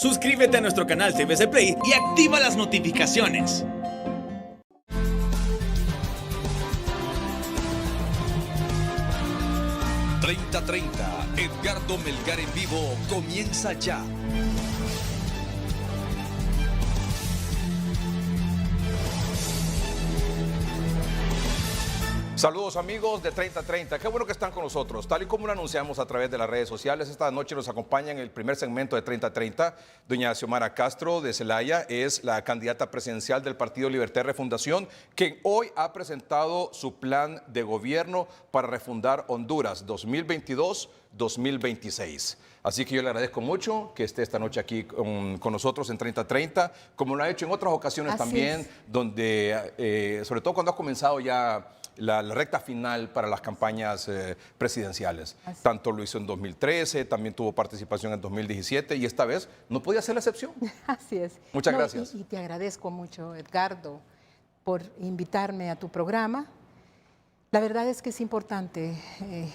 Suscríbete a nuestro canal CBC Play y activa las notificaciones. ...30-30, Edgardo Melgar en vivo comienza ya. Saludos amigos de 30-30, qué bueno que están con nosotros. Tal y como lo anunciamos a través de las redes sociales, esta noche nos acompaña en el primer segmento de 30-30, doña Xiomara Castro de Celaya, es la candidata presidencial del Partido Libertad y Refundación, quien hoy ha presentado su plan de gobierno para refundar Honduras 2022-2026. Así que yo le agradezco mucho que esté esta noche aquí con nosotros en 30-30, como lo ha hecho en otras ocasiones también, donde, sobre todo cuando ha comenzado ya la recta final para las campañas presidenciales. Tanto lo hizo en 2013, también tuvo participación en 2017 y esta vez no podía ser la excepción. Así es. Muchas gracias. Y te agradezco mucho, Edgardo, por invitarme a tu programa. La verdad es que es importante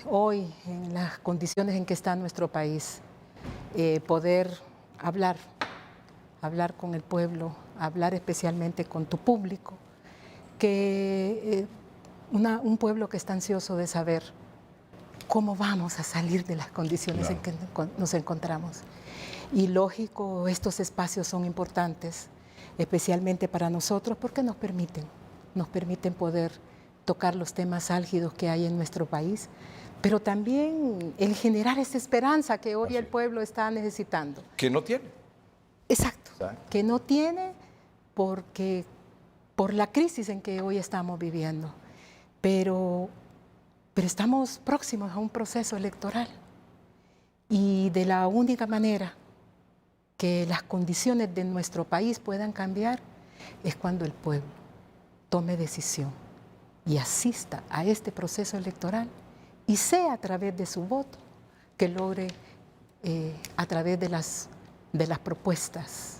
hoy, en las condiciones en que está nuestro país, poder hablar con el pueblo, hablar especialmente con tu público, que un pueblo que está ansioso de saber cómo vamos a salir de las condiciones en que nos encontramos. Y lógico, estos espacios son importantes, especialmente para nosotros, porque nos permiten poder tocar los temas álgidos que hay en nuestro país, pero también el generar esa esperanza que hoy el pueblo está necesitando. Que no tiene. Exacto, que no tiene por la crisis en que hoy estamos viviendo. Pero estamos próximos a un proceso electoral y de la única manera que las condiciones de nuestro país puedan cambiar es cuando el pueblo tome decisión y asista a este proceso electoral y sea a través de su voto que logre a través de las propuestas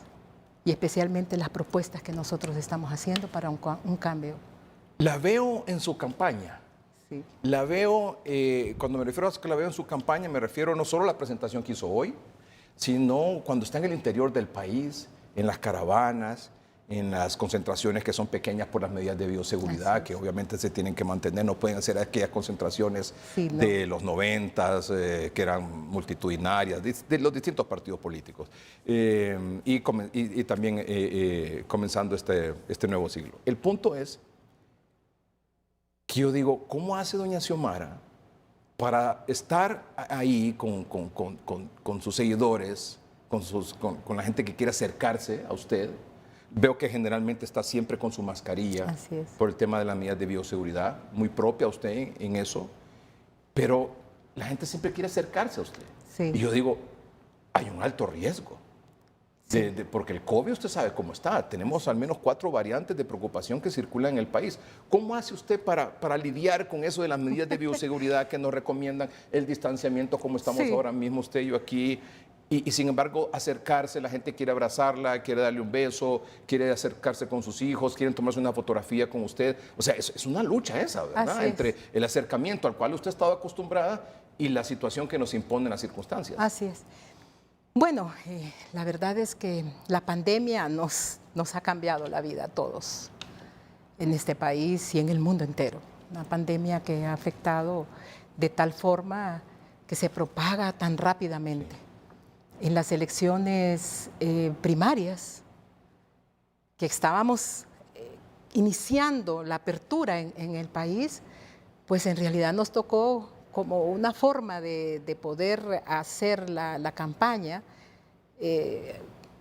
y especialmente las propuestas que nosotros estamos haciendo para un cambio. La veo en su campaña. Sí. La veo, cuando me refiero a que la veo en su campaña, me refiero no solo a la presentación que hizo hoy, sino cuando está en el interior del país, en las caravanas, en las concentraciones que son pequeñas por las medidas de bioseguridad, que obviamente se tienen que mantener, no pueden ser aquellas concentraciones de los 90s, que eran multitudinarias, de los distintos partidos políticos, y también comenzando este nuevo siglo. El punto es que yo digo, ¿cómo hace doña Xiomara para estar ahí con sus seguidores, con la gente que quiere acercarse a usted? Veo que generalmente está siempre con su mascarilla por el tema de las medidas de bioseguridad, muy propia a usted en eso, pero la gente siempre quiere acercarse a usted. Sí. Y yo digo, hay un alto riesgo. Porque el COVID usted sabe cómo está. Tenemos al menos 4 variantes de preocupación que circulan en el país. ¿Cómo hace usted para lidiar con eso de las medidas de bioseguridad que nos recomiendan, el distanciamiento como estamos ahora mismo usted y yo aquí? Y sin embargo acercarse, la gente quiere abrazarla, quiere darle un beso, quiere acercarse con sus hijos, quieren tomarse una fotografía con usted. O sea, es una lucha esa, ¿verdad? Entre el acercamiento al cual usted estaba acostumbrada y la situación que nos imponen las circunstancias. Así es. Bueno, la verdad es que la pandemia nos ha cambiado la vida a todos en este país y en el mundo entero. Una pandemia que ha afectado de tal forma que se propaga tan rápidamente. En las elecciones primarias, que estábamos iniciando la apertura en el país, pues en realidad nos tocó como una forma de poder hacer la campaña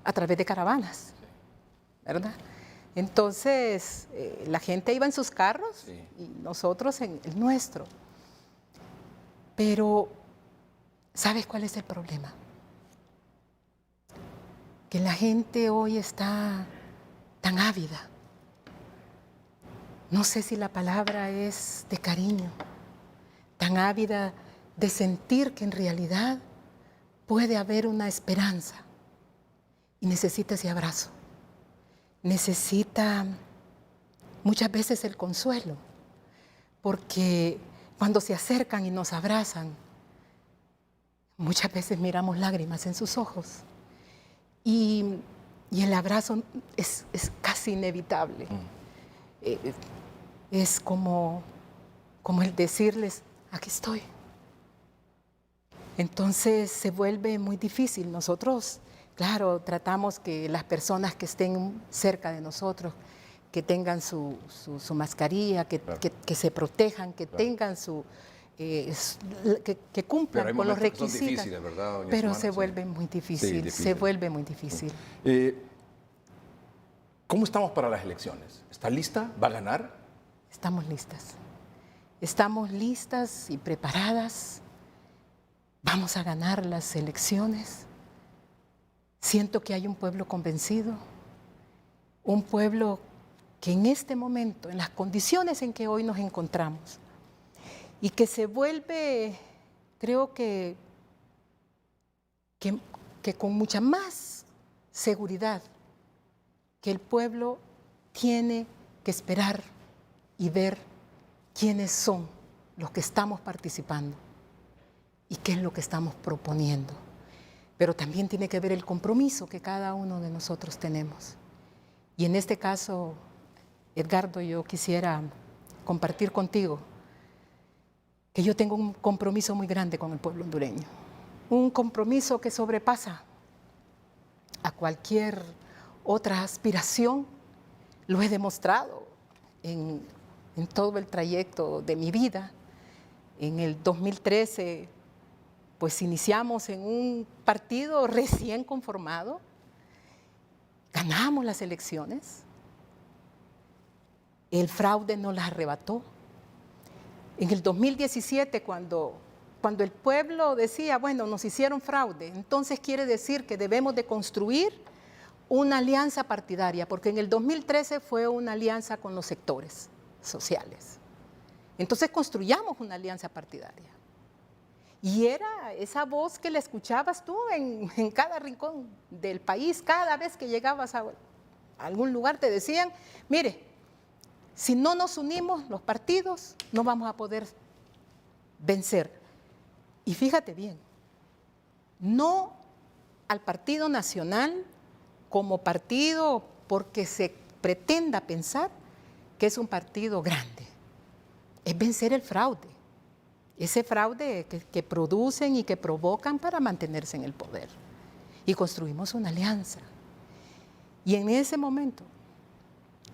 a través de caravanas, ¿verdad? Entonces, la gente iba en sus carros y nosotros en el nuestro. Pero, ¿sabes cuál es el problema? Que la gente hoy está tan ávida. No sé si la palabra es de cariño, tan ávida de sentir que en realidad puede haber una esperanza y necesita ese abrazo. Necesita muchas veces el consuelo, porque cuando se acercan y nos abrazan, muchas veces miramos lágrimas en sus ojos y el abrazo es casi inevitable. Es como el decirles, aquí estoy. Entonces se vuelve muy difícil. Nosotros, claro, tratamos que las personas que estén cerca de nosotros, que tengan su mascarilla, que se protejan, que tengan que cumplan con los requisitos. Son difíciles, ¿verdad, doña Pero Xiomara? se vuelve muy difícil, se vuelve muy difícil. ¿Cómo estamos para las elecciones? ¿Está lista? ¿Va a ganar? Estamos listas. Estamos listas y preparadas. Vamos a ganar las elecciones. Siento que hay un pueblo convencido, un pueblo que en este momento, en las condiciones en que hoy nos encontramos, y que se vuelve, creo que con mucha más seguridad, que el pueblo tiene que esperar y ver quiénes son los que estamos participando y qué es lo que estamos proponiendo. Pero también tiene que ver el compromiso que cada uno de nosotros tenemos. Y en este caso, Edgardo, yo quisiera compartir contigo que yo tengo un compromiso muy grande con el pueblo hondureño. Un compromiso que sobrepasa a cualquier otra aspiración. Lo he demostrado en todo el trayecto de mi vida. En el 2013, pues iniciamos en un partido recién conformado, ganamos las elecciones, el fraude nos las arrebató. En el 2017, cuando el pueblo decía, bueno, nos hicieron fraude, entonces quiere decir que debemos de construir una alianza partidaria, porque en el 2013 fue una alianza con los sectores sociales. Entonces construyamos una alianza partidaria. Y era esa voz que la escuchabas tú en cada rincón del país, cada vez que llegabas a algún lugar te decían, mire, si no nos unimos los partidos, no vamos a poder vencer. Y fíjate bien, no al Partido Nacional como partido porque se pretenda pensar que es un partido grande. Es vencer el fraude. Ese fraude que producen y que provocan para mantenerse en el poder. Y construimos una alianza. Y en ese momento,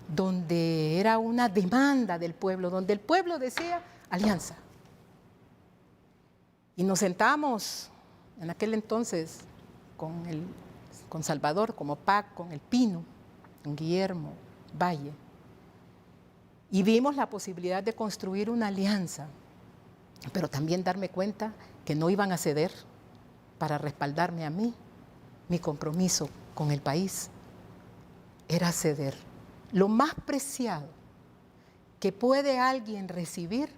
donde era una demanda del pueblo, donde el pueblo decía alianza. Y nos sentamos en aquel entonces con Salvador como PAC, con el Pino, con Guillermo Valle, y vimos la posibilidad de construir una alianza, pero también darme cuenta que no iban a ceder para respaldarme a mí. Mi compromiso con el país era ceder lo más preciado que puede alguien recibir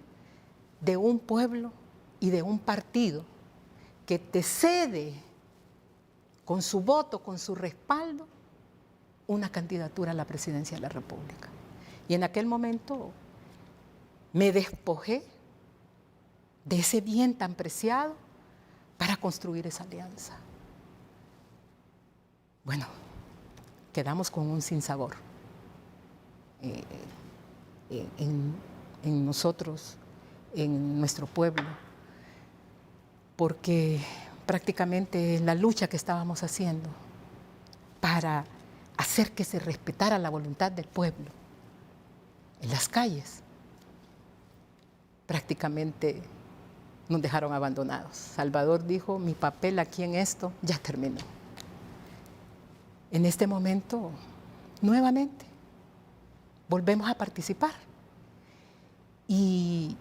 de un pueblo y de un partido que te cede con su voto, con su respaldo, una candidatura a la presidencia de la República. Y en aquel momento me despojé de ese bien tan preciado para construir esa alianza. Bueno, quedamos con un sinsabor en nosotros, en nuestro pueblo, porque prácticamente la lucha que estábamos haciendo para hacer que se respetara la voluntad del pueblo en las calles, prácticamente nos dejaron abandonados. Salvador dijo, mi papel aquí en esto ya terminó. En este momento, nuevamente, volvemos a participar. Y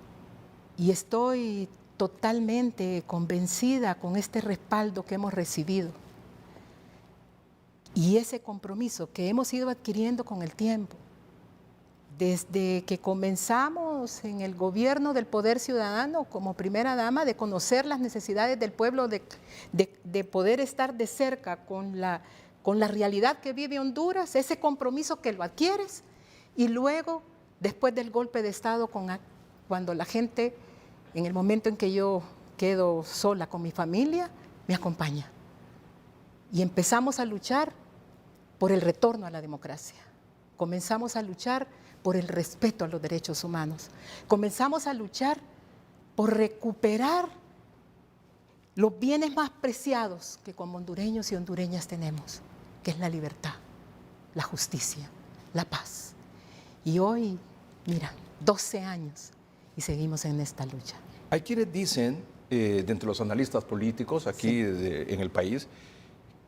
estoy totalmente convencida con este respaldo que hemos recibido y ese compromiso que hemos ido adquiriendo con el tiempo. Desde que comenzamos en el gobierno del Poder Ciudadano como primera dama, de conocer las necesidades del pueblo, de poder estar de cerca con la realidad que vive Honduras, ese compromiso que lo adquieres, y luego, después del golpe de Estado, cuando la gente, en el momento en que yo quedo sola con mi familia, me acompaña. y empezamos a luchar por el retorno a la democracia. Comenzamos a luchar por el respeto a los derechos humanos. Comenzamos a luchar por recuperar los bienes más preciados que como hondureños y hondureñas tenemos, que es la libertad, la justicia, la paz. Y hoy, mira, 12 años y seguimos en esta lucha. Hay quienes dicen, de entre los analistas políticos aquí en el país,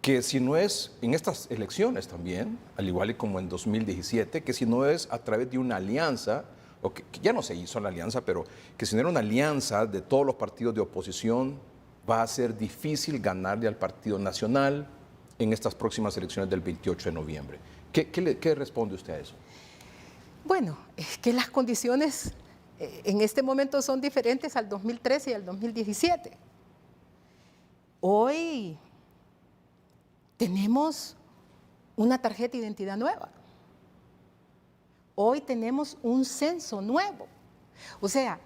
que si no es, en estas elecciones también, al igual y como en 2017, que si no es a través de una alianza, o que ya no se hizo la alianza, pero que si no era una alianza de todos los partidos de oposición, va a ser difícil ganarle al Partido Nacional en estas próximas elecciones del 28 de noviembre. ¿Qué responde usted a eso? Bueno, es que las condiciones en este momento son diferentes al 2013 y al 2017. Hoy tenemos una tarjeta de identidad nueva. Hoy tenemos un censo nuevo. O sea,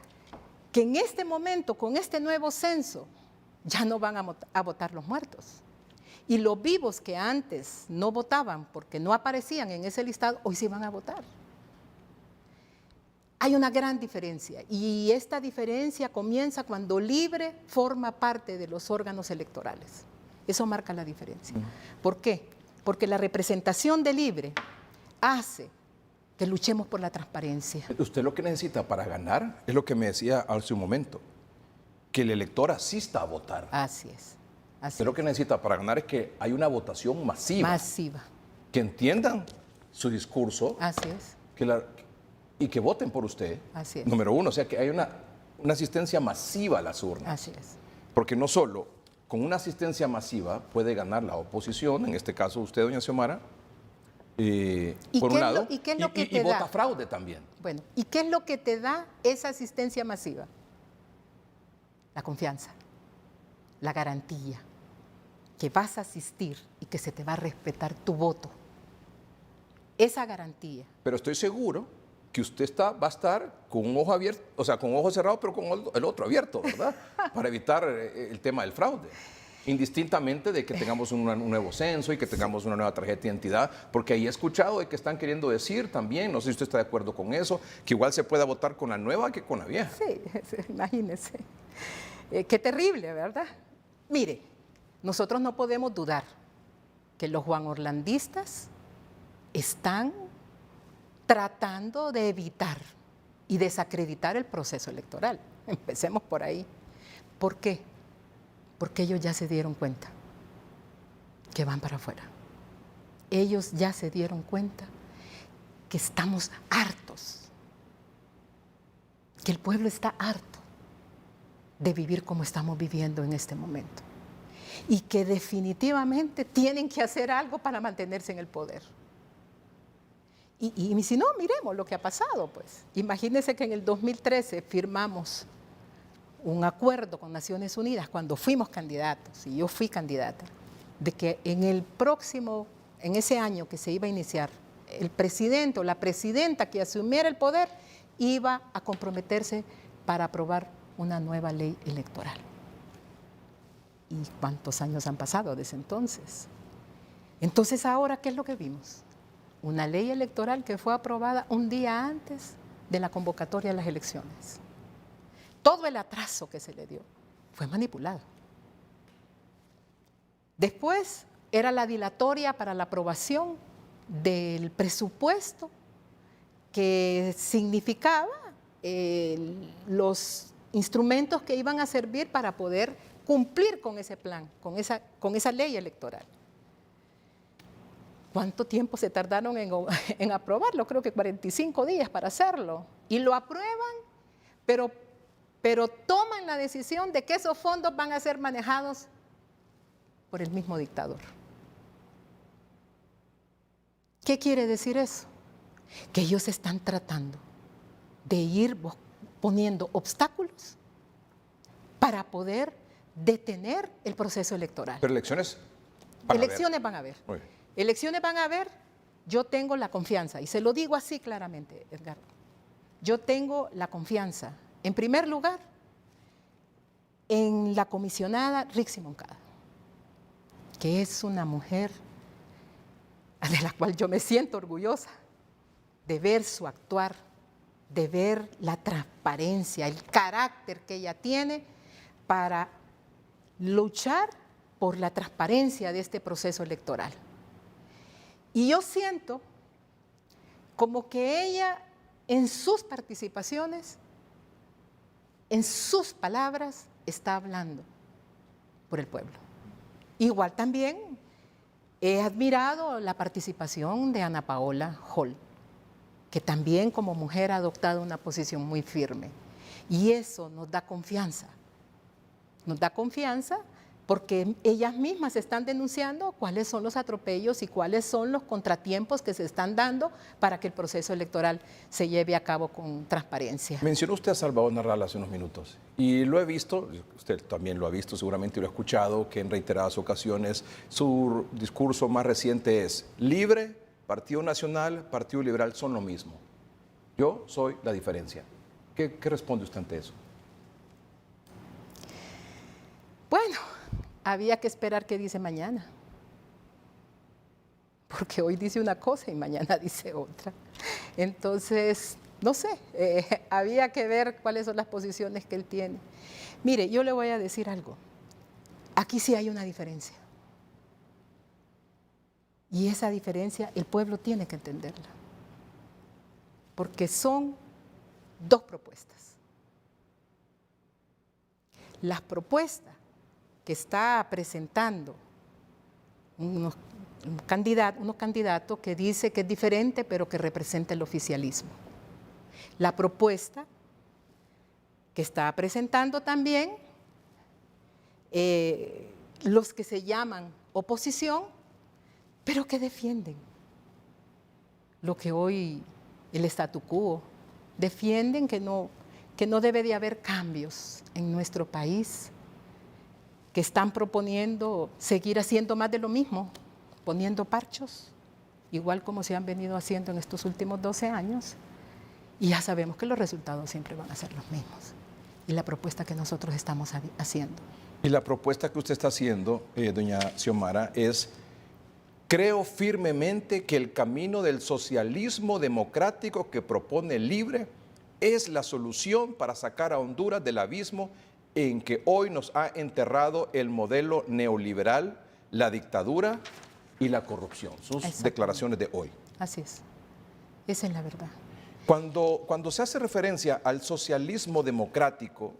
que en este momento, con este nuevo censo, ya no van a votar los muertos. Y los vivos que antes no votaban porque no aparecían en ese listado, hoy sí van a votar. Hay una gran diferencia y esta diferencia comienza cuando Libre forma parte de los órganos electorales. Eso marca la diferencia. ¿Por qué? Porque la representación de Libre hace que luchemos por la transparencia. Usted lo que necesita para ganar es lo que me decía hace un momento, que el elector asista a votar. Así es. Usted lo que necesita para ganar es que hay una votación masiva. Masiva. Que entiendan su discurso. Así es. Y que voten por usted. Así es. Número uno, o sea, que hay una asistencia masiva a las urnas. Así es. Porque no solo con una asistencia masiva puede ganar la oposición, en este caso usted, doña Xiomara, por un lado, ¿y qué es lo que te vota da? fraude también. Bueno, ¿y qué es lo que te da esa asistencia masiva? La confianza, la garantía, que vas a asistir y que se te va a respetar tu voto. Esa garantía. Pero estoy seguro que usted va a estar con un ojo abierto, o sea, con un ojo cerrado, pero con el otro abierto, ¿verdad? Para evitar el tema del fraude. Indistintamente de que tengamos un nuevo censo y que tengamos una nueva tarjeta de identidad, porque ahí he escuchado de que están queriendo decir también, no sé si usted está de acuerdo con eso, que igual se pueda votar con la nueva que con la vieja. Sí, imagínese. Qué terrible, ¿verdad? Mire, nosotros no podemos dudar que los juanorlandistas están tratando de evitar y desacreditar el proceso electoral. Empecemos por ahí. ¿Por qué? Porque ellos ya se dieron cuenta que van para afuera. Ellos ya se dieron cuenta que estamos hartos, que el pueblo está harto de vivir como estamos viviendo en este momento y que definitivamente tienen que hacer algo para mantenerse en el poder. Y si no, miremos lo que ha pasado, pues. Imagínense que en el 2013 firmamos un acuerdo con Naciones Unidas cuando fuimos candidatos, y yo fui candidata, de que en ese año que se iba a iniciar, el presidente o la presidenta que asumiera el poder iba a comprometerse para aprobar una nueva ley electoral. ¿Y cuántos años han pasado desde entonces? Entonces, ahora, ¿qué es lo que vimos? Una ley electoral que fue aprobada un día antes de la convocatoria a las elecciones. Todo el atraso que se le dio fue manipulado. Después era la dilatoria para la aprobación del presupuesto que significaba los instrumentos que iban a servir para poder cumplir con ese plan, con esa ley electoral. ¿Cuánto tiempo se tardaron en aprobarlo? Creo que 45 días para hacerlo. Y lo aprueban, pero toman la decisión de que esos fondos van a ser manejados por el mismo dictador. ¿Qué quiere decir eso? Que ellos están tratando de ir poniendo obstáculos para poder detener el proceso electoral. Pero elecciones van a haber. Elecciones van a haber, yo tengo la confianza, y se lo digo así claramente, Edgar. Yo tengo la confianza, en primer lugar, en la comisionada Rixi Moncada. que es una mujer de la cual yo me siento orgullosa, de ver su actuar, de ver la transparencia, el carácter que ella tiene para luchar por la transparencia de este proceso electoral. Y yo siento como que ella en sus participaciones, en sus palabras, está hablando por el pueblo. Igual también he admirado la participación de Ana Paola Hall, que también como mujer ha adoptado una posición muy firme. Y eso nos da confianza. Nos da confianza porque ellas mismas están denunciando cuáles son los atropellos y cuáles son los contratiempos que se están dando para que el proceso electoral se lleve a cabo con transparencia. Mencionó usted a Salvador Narral hace unos minutos y lo he visto, usted también lo ha visto, seguramente lo ha escuchado, que en reiteradas ocasiones su discurso más reciente es libre, Partido Nacional, Partido Liberal son lo mismo. Yo soy la diferencia. ¿Qué responde usted ante eso? Bueno, había que esperar qué dice mañana, porque hoy dice una cosa y mañana dice otra. Entonces, no sé, había que ver cuáles son las posiciones que él tiene. Mire, yo le voy a decir algo. Aquí sí hay una diferencia. Y esa diferencia el pueblo tiene que entenderla. Porque son dos propuestas. Las propuestas que está presentando unos candidatos que dice que es diferente, pero que representa el oficialismo. La propuesta que está presentando también los que se llaman oposición, pero que defienden lo que hoy el statu quo, defienden que no debe de haber cambios en nuestro país, que están proponiendo seguir haciendo más de lo mismo, poniendo parchos, igual como se han venido haciendo en estos últimos 12 años, y ya sabemos que los resultados siempre van a ser los mismos. Y la propuesta que nosotros estamos haciendo. Y la propuesta que usted está haciendo, doña Xiomara, es: creo firmemente que el camino del socialismo democrático que propone Libre es la solución para sacar a Honduras del abismo en que hoy nos ha enterrado el modelo neoliberal, la dictadura y la corrupción. Sus declaraciones de hoy. Así es. Esa es la verdad. Cuando se hace referencia al socialismo democrático,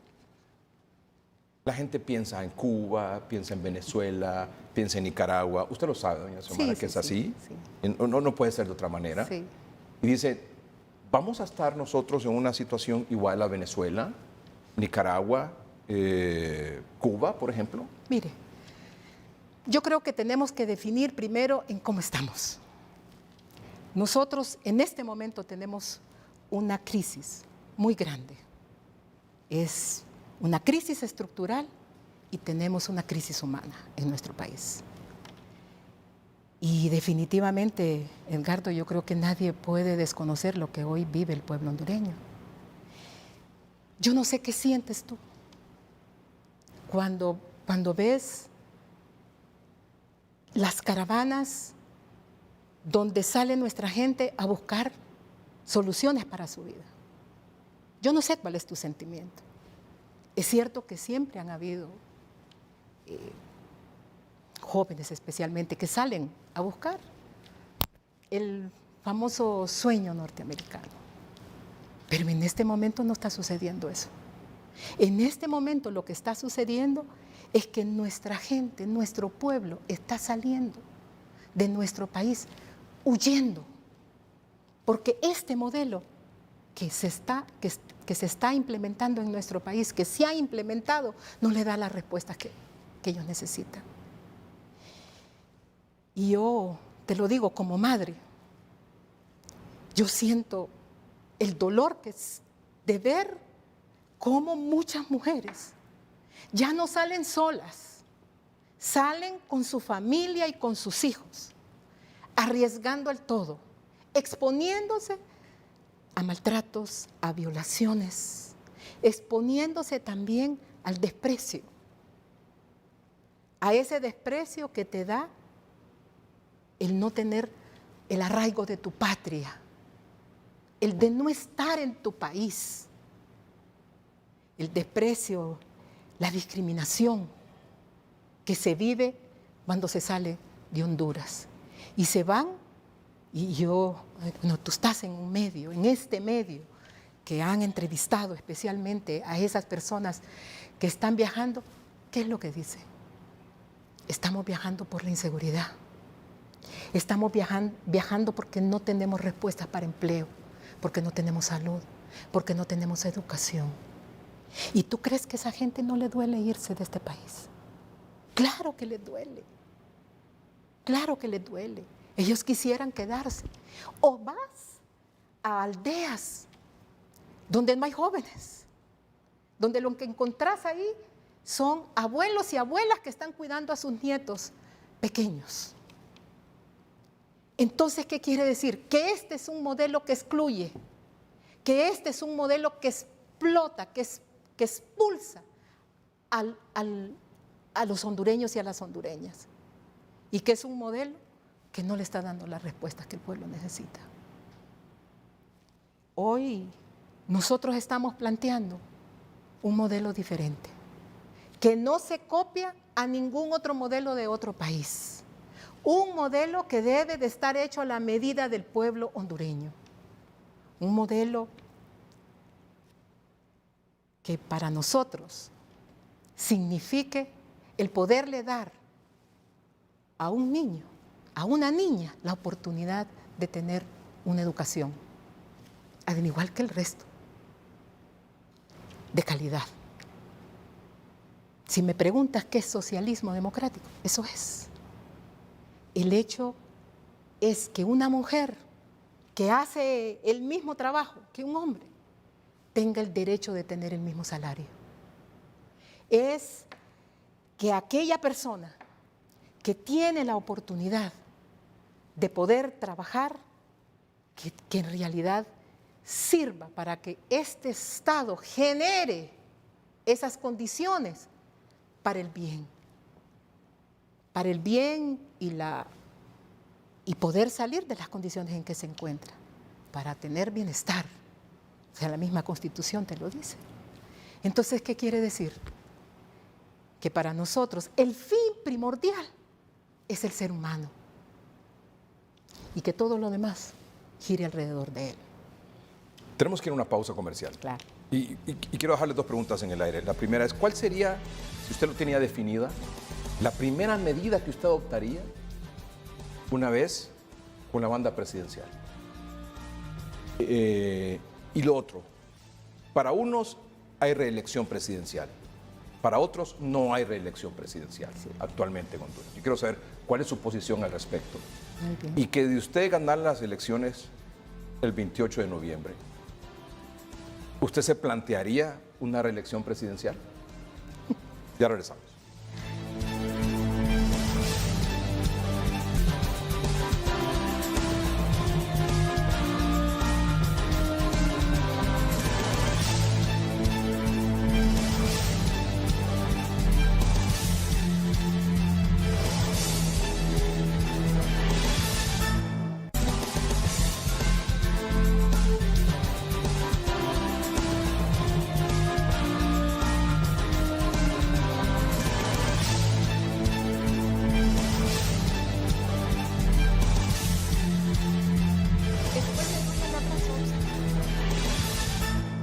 la gente piensa en Cuba, piensa en Venezuela, piensa en Nicaragua. Usted lo sabe, doña Xiomara, que es así. Sí. No puede ser de otra manera. Sí. Y dice, ¿vamos a estar nosotros en una situación igual a Venezuela, Nicaragua, Cuba, por ejemplo? Mire, yo creo que tenemos que definir primero en cómo estamos. Nosotros en este momento tenemos una crisis muy grande. Es una crisis estructural y tenemos una crisis humana en nuestro país. Y definitivamente, Edgardo, yo creo que nadie puede desconocer lo que hoy vive el pueblo hondureño. Yo no sé qué sientes tú cuando ves las caravanas donde sale nuestra gente a buscar soluciones para su vida. Yo no sé cuál es tu sentimiento. Es cierto que siempre han habido jóvenes especialmente que salen a buscar el famoso sueño norteamericano. Pero en este momento no está sucediendo eso. En este momento lo que está sucediendo es que nuestra gente, nuestro pueblo está saliendo de nuestro país, huyendo, porque este modelo que se está implementando en nuestro país, que se ha implementado, no le da las respuestas que ellos necesitan. Y yo te lo digo como madre, yo siento el dolor que es de ver cómo muchas mujeres ya no salen solas, salen con su familia y con sus hijos, arriesgando el todo, exponiéndose a maltratos, a violaciones, exponiéndose también al desprecio, a ese desprecio que te da el no tener el arraigo de tu patria, el de no estar en tu país, el desprecio, la discriminación que se vive cuando se sale de Honduras. Y se van, y tú estás en un medio, en este medio, que han entrevistado especialmente a esas personas que están viajando, ¿qué es lo que dicen? Estamos viajando por la inseguridad. Estamos viajando porque no tenemos respuestas para empleo, porque no tenemos salud, porque no tenemos educación. ¿Y tú crees que a esa gente no le duele irse de este país? Claro que le duele. Claro que le duele. Ellos quisieran quedarse. O vas a aldeas donde no hay jóvenes, donde lo que encontrás ahí son abuelos y abuelas que están cuidando a sus nietos pequeños. Entonces, ¿qué quiere decir? Que este es un modelo que excluye, que este es un modelo que explota, que expulsa a los hondureños y a las hondureñas, y que es un modelo que no le está dando las respuestas que el pueblo necesita. Hoy nosotros estamos planteando un modelo diferente, que no se copia a ningún otro modelo de otro país. Un modelo que debe de estar hecho a la medida del pueblo hondureño. Un modelo que para nosotros signifique el poderle dar a un niño, a una niña, la oportunidad de tener una educación, al igual que el resto, de calidad. Si me preguntas qué es socialismo democrático, eso es. El hecho es que una mujer que hace el mismo trabajo que un hombre tenga el derecho de tener el mismo salario. Es que aquella persona que tiene la oportunidad de poder trabajar, que en realidad sirva para que este Estado genere esas condiciones para el bien y poder salir de las condiciones en que se encuentra, para tener bienestar. O sea, la misma Constitución te lo dice. Entonces, ¿qué quiere decir? Que para nosotros el fin primordial es el ser humano y que todo lo demás gire alrededor de él. Tenemos que ir a una pausa comercial. Claro. Y quiero dejarle dos preguntas en el aire. La primera es, ¿cuál sería, si usted lo tenía definida, la primera medida que usted adoptaría una vez con la banda presidencial? Y lo otro, para unos hay reelección presidencial, para otros no hay reelección presidencial actualmente en Honduras. Yo quiero saber cuál es su posición al respecto. Muy bien. Y que de usted ganar las elecciones el 28 de noviembre, ¿usted se plantearía una reelección presidencial? Ya regresamos.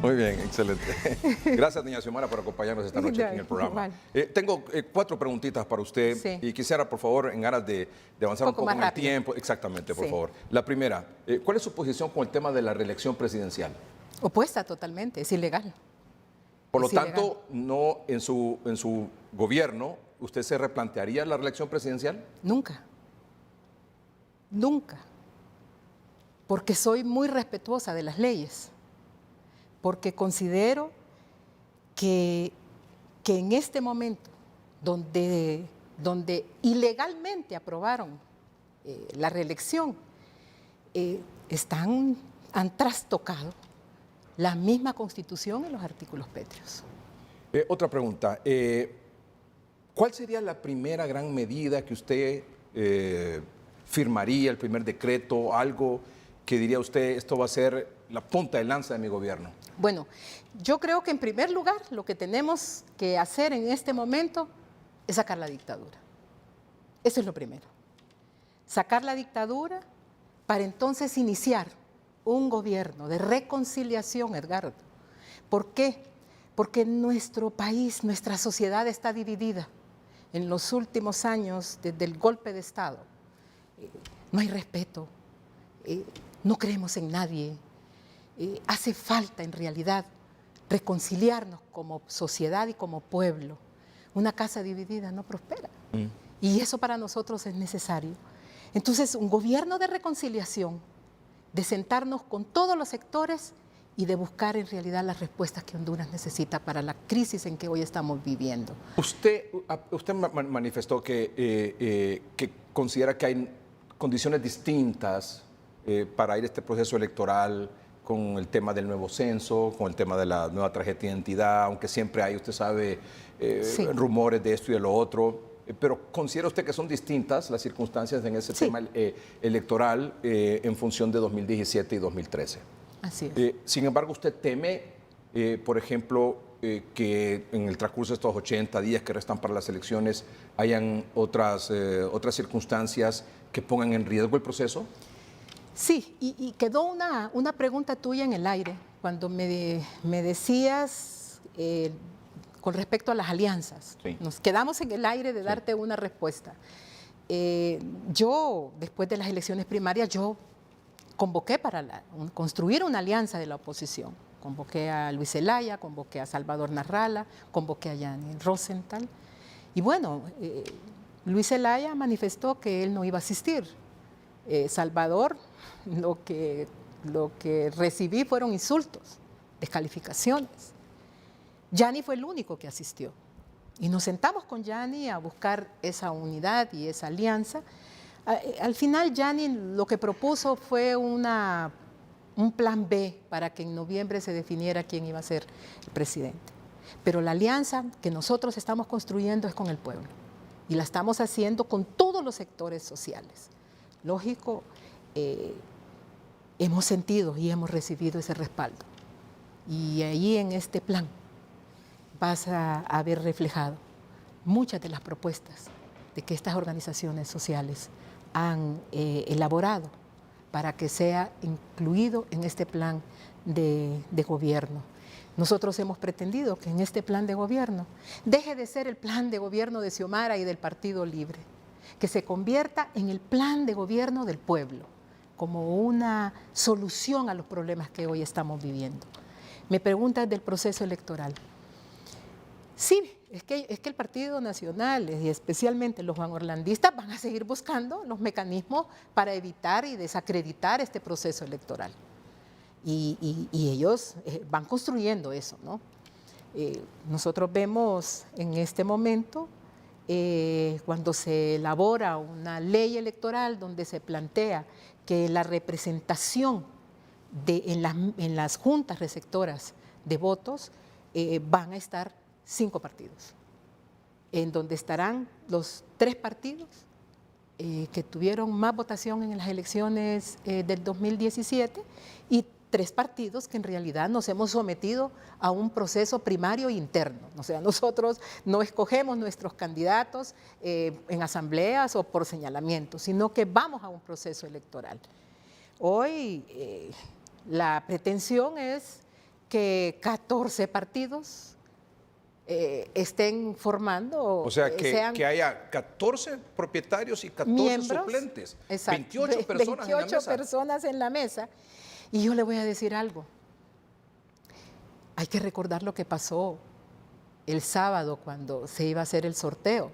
Muy bien, excelente. Gracias, doña Xiomara, por acompañarnos esta noche aquí en el programa. Tengo 4 preguntitas para usted, Sí. y quisiera, por favor, en aras de avanzar un poco más en el rápido. tiempo. Exactamente, por Sí. favor. La primera, ¿cuál es su posición con el tema de la reelección presidencial? Opuesta totalmente, es ilegal. Por lo Es tanto, no en su gobierno, ¿usted se replantearía la reelección presidencial? Nunca. Nunca. Porque soy muy respetuosa de las leyes. Porque considero que en este momento, donde ilegalmente aprobaron la reelección, han trastocado la misma Constitución en los artículos pétreos. Otra pregunta. ¿Cuál sería la primera gran medida que usted firmaría, el primer decreto, algo que diría usted, esto va a ser la punta de lanza de mi gobierno? Bueno, yo creo que en primer lugar lo que tenemos que hacer en este momento es sacar la dictadura. Eso es lo primero. Sacar la dictadura para entonces iniciar un gobierno de reconciliación, Edgardo. ¿Por qué? Porque nuestro país, nuestra sociedad está dividida. En los últimos años, desde el golpe de Estado, no hay respeto, no creemos en nadie. Hace falta en realidad reconciliarnos como sociedad y como pueblo. Una casa dividida no prospera. Y eso para nosotros es necesario. Entonces, un gobierno de reconciliación, de sentarnos con todos los sectores y de buscar en realidad las respuestas que Honduras necesita para la crisis en que hoy estamos viviendo. Usted manifestó que considera que hay condiciones distintas para ir a este proceso electoral, con el tema del nuevo censo, con el tema de la nueva tarjeta de identidad, aunque siempre hay, usted sabe, Sí. rumores de esto y de lo otro. Pero ¿considera usted que son distintas las circunstancias en ese Sí. tema electoral en función de 2017 y 2013? Así es. Sin embargo, ¿usted teme, por ejemplo, que en el transcurso de estos 80 días que restan para las elecciones hayan otras circunstancias que pongan en riesgo el proceso? Sí, y quedó una pregunta tuya en el aire cuando me decías con respecto a las alianzas. Sí. Nos quedamos en el aire de darte una respuesta. Yo, después de las elecciones primarias, yo convoqué para construir una alianza de la oposición. Convoqué a Luis Zelaya, convoqué a Salvador Narrala, convoqué a Yanni Rosenthal. Y bueno, Luis Zelaya manifestó que él no iba a asistir. Salvador, lo que recibí fueron insultos, descalificaciones. Yanni fue el único que asistió. Y nos sentamos con Yanni a buscar esa unidad y esa alianza. Al final, Yanni lo que propuso fue un plan B para que en noviembre se definiera quién iba a ser el presidente. Pero la alianza que nosotros estamos construyendo es con el pueblo. Y la estamos haciendo con todos los sectores sociales. Lógico, hemos sentido y hemos recibido ese respaldo. Y ahí en este plan vas a ver reflejado muchas de las propuestas de que estas organizaciones sociales han elaborado para que sea incluido en este plan de gobierno. Nosotros hemos pretendido que en este plan de gobierno deje de ser el plan de gobierno de Xiomara y del Partido Libre, que se convierta en el plan de gobierno del pueblo, como una solución a los problemas que hoy estamos viviendo. Me preguntas del proceso electoral. Sí, es que el Partido Nacional y especialmente los juanorlandistas van a seguir buscando los mecanismos para evitar y desacreditar este proceso electoral. Y ellos van construyendo eso, ¿no? Nosotros vemos en este momento, cuando se elabora una ley electoral donde se plantea que la representación en las juntas receptoras de votos van a estar 5 partidos, en donde estarán los 3 partidos que tuvieron más votación en las elecciones del 2017 y 3 partidos que en realidad nos hemos sometido a un proceso primario interno. O sea, nosotros no escogemos nuestros candidatos en asambleas o por señalamiento, sino que vamos a un proceso electoral. Hoy la pretensión es que 14 partidos estén formando. O sea, que haya 14 propietarios y 14 miembros, suplentes. exacto, 28 personas 28 en la mesa. personas en la mesa. Y yo le voy a decir algo. Hay que recordar lo que pasó el sábado cuando se iba a hacer el sorteo.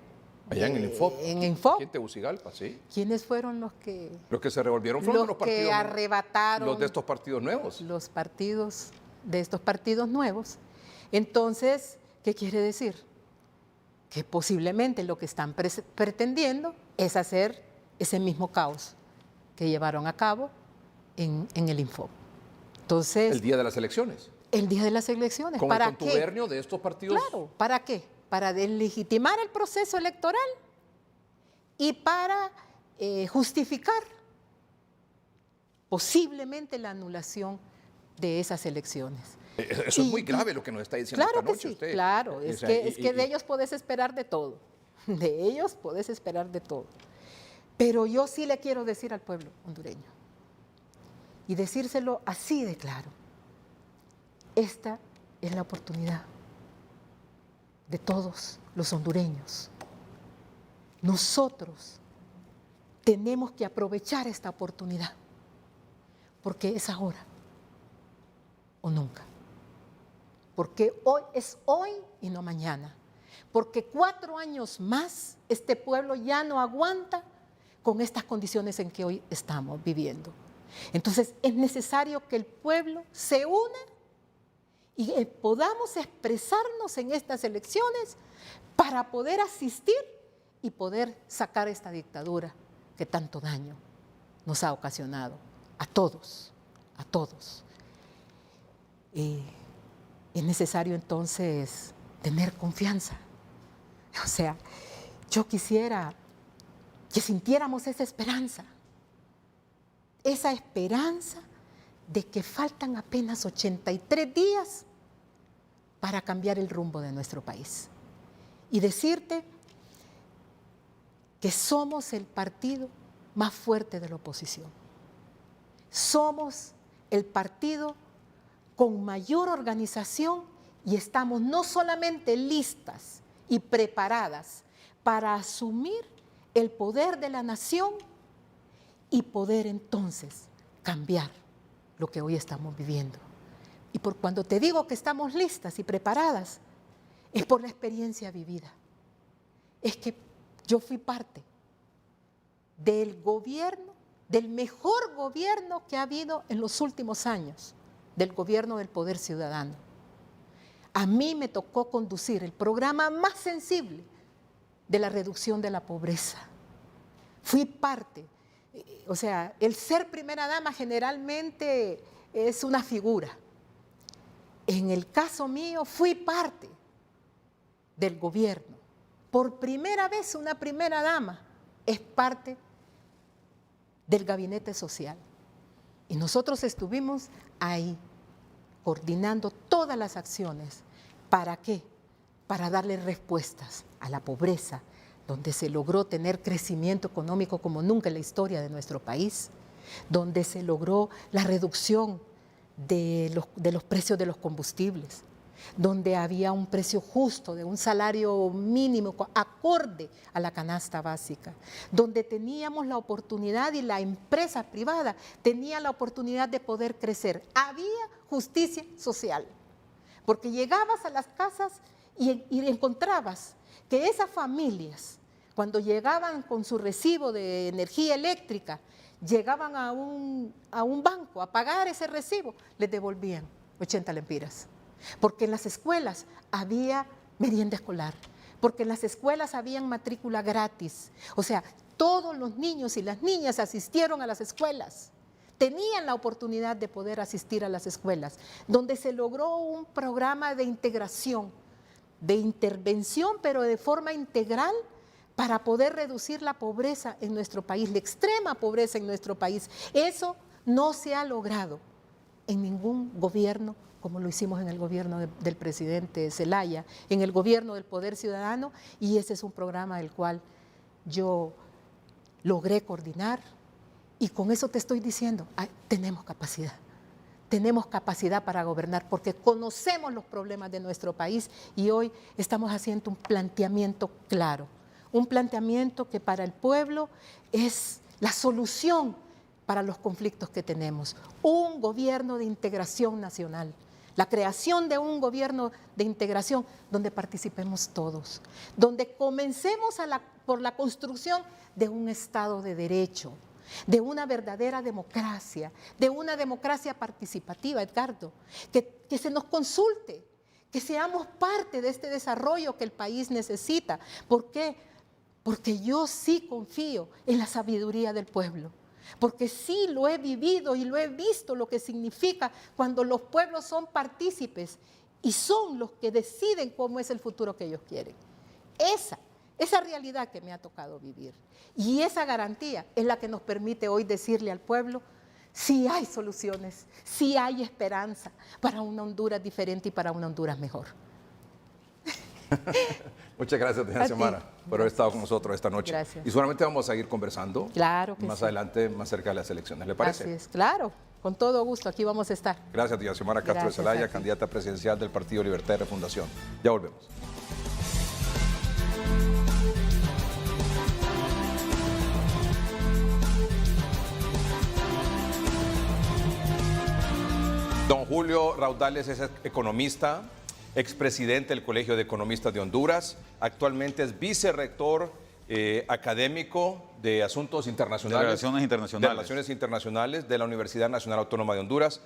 Allá en el Infop. En Infop. Aquí en Tegucigalpa, sí. ¿Quiénes fueron los que Se revolvieron fueron los partidos. que arrebataron los de estos partidos nuevos. los partidos de estos partidos nuevos? Entonces, ¿qué quiere decir? Que posiblemente lo que están pretendiendo es hacer ese mismo caos que llevaron a cabo en el Infop. Entonces, El día de las elecciones. el día de las elecciones. Con ¿Para el qué? contubernio de estos partidos. Claro, ¿para qué? para deslegitimar el proceso electoral y para justificar posiblemente la anulación de esas elecciones. Eso es muy grave lo que nos está diciendo Claro esta que noche sí, usted. claro, O es sea, que de ellos podés esperar de todo, de ellos podés esperar de todo. Pero yo sí le quiero decir al pueblo hondureño, y decírselo así de claro, esta es la oportunidad de todos los hondureños. Nosotros tenemos que aprovechar esta oportunidad, porque es ahora o nunca. Porque hoy es hoy y no mañana. Porque 4 años más este pueblo ya no aguanta con estas condiciones en que hoy estamos viviendo. Entonces es necesario que el pueblo se una y podamos expresarnos en estas elecciones para poder asistir y poder sacar esta dictadura que tanto daño nos ha ocasionado a todos, a todos. Es necesario entonces tener confianza. O sea, yo quisiera que sintiéramos esa esperanza de que faltan apenas 83 días para cambiar el rumbo de nuestro país. Y decirte que somos el partido más fuerte de la oposición. Somos el partido con mayor organización y estamos no solamente listas y preparadas para asumir el poder de la nación y poder entonces cambiar lo que hoy estamos viviendo. Y por cuando te digo que estamos listas y preparadas, es por la experiencia vivida. Es que yo fui parte del gobierno, del mejor gobierno que ha habido en los últimos años, del gobierno del Poder Ciudadano. A mí me tocó conducir el programa más sensible de la reducción de la pobreza. Fui parte, o sea, el ser primera dama generalmente es una figura. En el caso mío, fui parte del gobierno. Por primera vez una primera dama es parte del gabinete social. Y nosotros estuvimos ahí, coordinando todas las acciones. ¿Para qué? Para darle respuestas a la pobreza, donde se logró tener crecimiento económico como nunca en la historia de nuestro país, donde se logró la reducción de los precios de los combustibles, donde había un precio justo de un salario mínimo acorde a la canasta básica, donde teníamos la oportunidad y la empresa privada tenía la oportunidad de poder crecer. Había justicia social, porque llegabas a las casas y encontrabas que esas familias, cuando llegaban con su recibo de energía eléctrica, llegaban a un banco a pagar ese recibo, les devolvían 80 lempiras. Porque en las escuelas había merienda escolar, porque en las escuelas habían matrícula gratis. O sea, todos los niños y las niñas asistieron a las escuelas, tenían la oportunidad de poder asistir a las escuelas, donde se logró un programa de integración, de intervención, pero de forma integral, para poder reducir la pobreza en nuestro país, la extrema pobreza en nuestro país. Eso no se ha logrado en ningún gobierno como lo hicimos en el gobierno del presidente Zelaya, en el gobierno del Poder Ciudadano, y ese es un programa del cual yo logré coordinar, y con eso te estoy diciendo, tenemos capacidad para gobernar, porque conocemos los problemas de nuestro país, y hoy estamos haciendo un planteamiento claro, un planteamiento que para el pueblo es la solución para los conflictos que tenemos, un gobierno de integración nacional, la creación de un gobierno de integración donde participemos todos, donde comencemos por la construcción de un Estado de Derecho, de una verdadera democracia, de una democracia participativa, Edgardo, que se nos consulte, que seamos parte de este desarrollo que el país necesita. ¿Por qué? Porque yo sí confío en la sabiduría del pueblo. Porque sí lo he vivido y lo he visto lo que significa cuando los pueblos son partícipes y son los que deciden cómo es el futuro que ellos quieren. Esa realidad que me ha tocado vivir y esa garantía es la que nos permite hoy decirle al pueblo: sí hay soluciones, sí hay esperanza para una Honduras diferente y para una Honduras mejor. Muchas gracias, doña Xiomara, por haber estado con nosotros esta noche. Gracias. Y seguramente vamos a seguir conversando Claro que más sí. adelante, más cerca de las elecciones. ¿Le parece? Así es, claro, con todo gusto, aquí vamos a estar. Gracias, doña Xiomara Castro de Gracias Zelaya, a ti. candidata presidencial del Partido Libertad y Refundación. Ya volvemos. Don Julio Raudales es economista, expresidente del Colegio de Economistas de Honduras, actualmente es vicerrector académico de Asuntos Internacionales. De Relaciones Internacionales. De Relaciones Internacionales de la Universidad Nacional Autónoma de Honduras.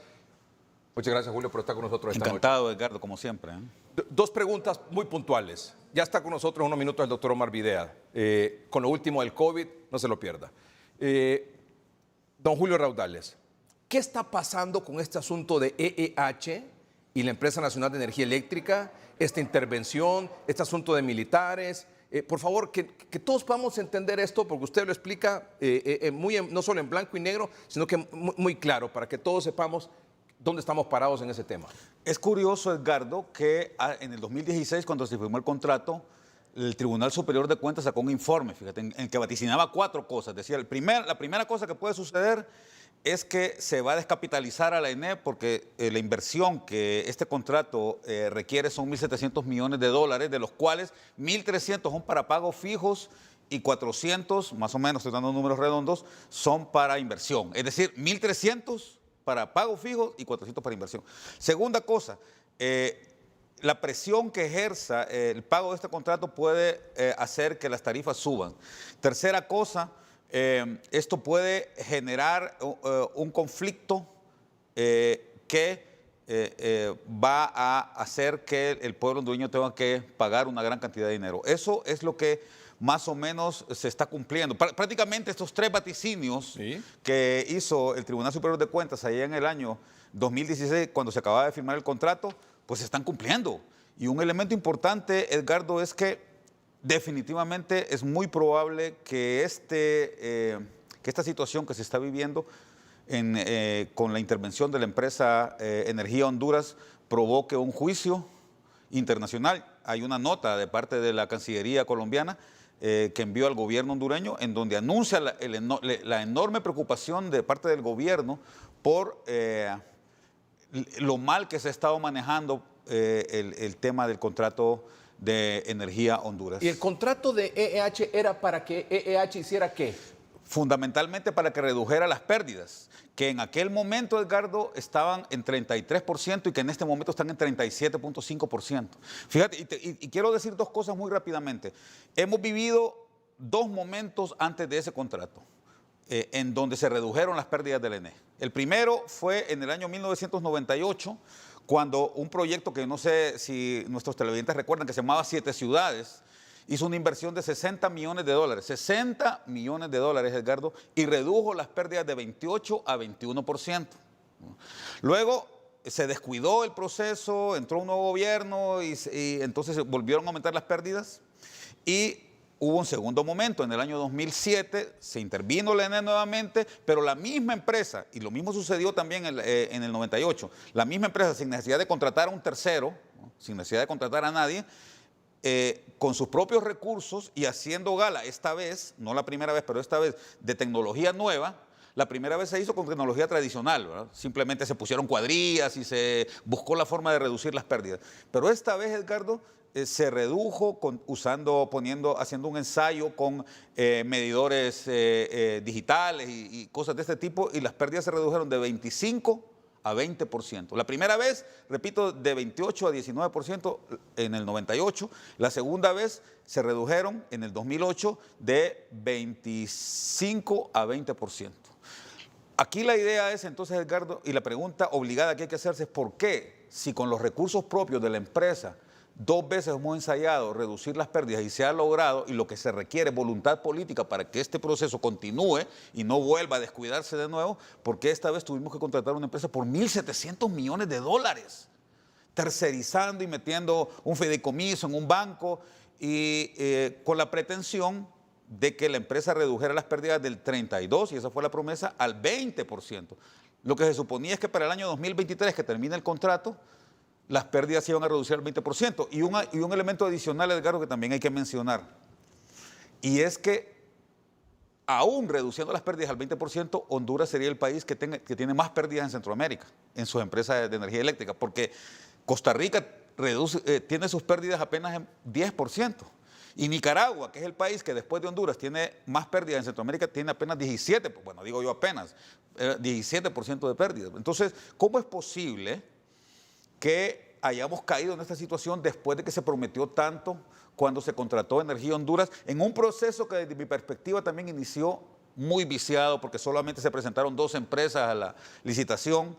Muchas gracias, Julio, por estar con nosotros esta Encantado, Edgardo, como siempre. Dos preguntas muy puntuales. Ya está con nosotros en unos minutos el doctor Omar Videa, con lo último del COVID, no se lo pierda. Don Julio Raudales, ¿qué está pasando con este asunto de EEH y la Empresa Nacional de Energía Eléctrica, esta intervención, este asunto de militares? Por favor, que todos podamos entender esto, porque usted lo explica no solo en blanco y negro, sino que muy claro, para que todos sepamos dónde estamos parados en ese tema. Es curioso, Edgardo, que en el 2016, cuando se firmó el contrato, el Tribunal Superior de Cuentas sacó un informe, fíjate, en el que vaticinaba 4 cosas. Decía, la primera cosa que puede suceder es que se va a descapitalizar a la ENE porque la inversión que este contrato requiere son 1.700 millones de dólares, de los cuales 1.300 son para pagos fijos y 400, más o menos, estoy dando números redondos, son para inversión. Es decir, 1.300 para pagos fijos y 400 para inversión. Segunda cosa, la presión que ejerza el pago de este contrato puede hacer que las tarifas suban. Tercera cosa, esto puede generar un conflicto que va a hacer que el pueblo hondureño tenga que pagar una gran cantidad de dinero. Eso es lo que más o menos se está cumpliendo. Prácticamente estos 3 vaticinios que hizo el Tribunal Superior de Cuentas allá en el año 2016, cuando se acababa de firmar el contrato, pues se están cumpliendo. Y un elemento importante, Edgardo, es que definitivamente es muy probable que esta situación que se está viviendo con la intervención de la empresa Energía Honduras provoque un juicio internacional. Hay una nota de parte de la Cancillería colombiana que envió al gobierno hondureño en donde anuncia la enorme preocupación de parte del gobierno por lo mal que se ha estado manejando el tema del contrato de Energía Honduras. ¿Y el contrato de EEH era para que EEH hiciera qué? Fundamentalmente para que redujera las pérdidas, que en aquel momento, Edgardo, estaban en 33% y que en este momento están en 37.5%. Fíjate, y quiero decir 2 cosas muy rápidamente. Hemos vivido 2 momentos antes de ese contrato, en donde se redujeron las pérdidas del ENE. El primero fue en el año 1998, cuando un proyecto que no sé si nuestros televidentes recuerdan, que se llamaba 7 Ciudades, hizo una inversión de 60 millones de dólares, 60 millones de dólares, Edgardo, y redujo las pérdidas de 28 a 21%. Luego se descuidó el proceso, entró un nuevo gobierno y entonces volvieron a aumentar las pérdidas y hubo un segundo momento. En el año 2007 se intervino la ENE nuevamente, pero la misma empresa, y lo mismo sucedió también en el 98, la misma empresa, sin necesidad de contratar a un tercero, ¿no?, sin necesidad de contratar a nadie, con sus propios recursos y haciendo gala, esta vez, no la primera vez, pero esta vez, de tecnología nueva. La primera vez se hizo con tecnología tradicional, ¿verdad? Simplemente se pusieron cuadrillas y se buscó la forma de reducir las pérdidas. Pero esta vez, Edgardo, se redujo haciendo un ensayo con medidores digitales y cosas de este tipo, y las pérdidas se redujeron de 25 a 20%. La primera vez, repito, de 28 a 19% en el 98. La segunda vez se redujeron en el 2008 de 25 a 20%. Aquí la idea es entonces, Edgardo, y la pregunta obligada que hay que hacerse es ¿por qué, si con los recursos propios de la empresa 2 veces hemos ensayado reducir las pérdidas y se ha logrado, y lo que se requiere es voluntad política para que este proceso continúe y no vuelva a descuidarse de nuevo, porque esta vez tuvimos que contratar una empresa por 1.700 millones de dólares? tercerizando y metiendo un fideicomiso en un banco y con la pretensión de que la empresa redujera las pérdidas del 32%, y esa fue la promesa, al 20%. Lo que se suponía es que para el año 2023, que termine el contrato, las pérdidas se iban a reducir al 20%. Y un elemento adicional, Edgardo, que también hay que mencionar, y es que aún reduciendo las pérdidas al 20%, Honduras sería el país que tiene más pérdidas en Centroamérica, en sus empresas de energía eléctrica, porque Costa Rica tiene sus pérdidas apenas en 10%. Y Nicaragua, que es el país que después de Honduras tiene más pérdidas en Centroamérica, tiene apenas 17%, bueno, digo yo apenas, 17% de pérdidas. Entonces, ¿cómo es posible que hayamos caído en esta situación después de que se prometió tanto cuando se contrató Energía Honduras, en un proceso que desde mi perspectiva también inició muy viciado, porque solamente se presentaron 2 empresas a la licitación,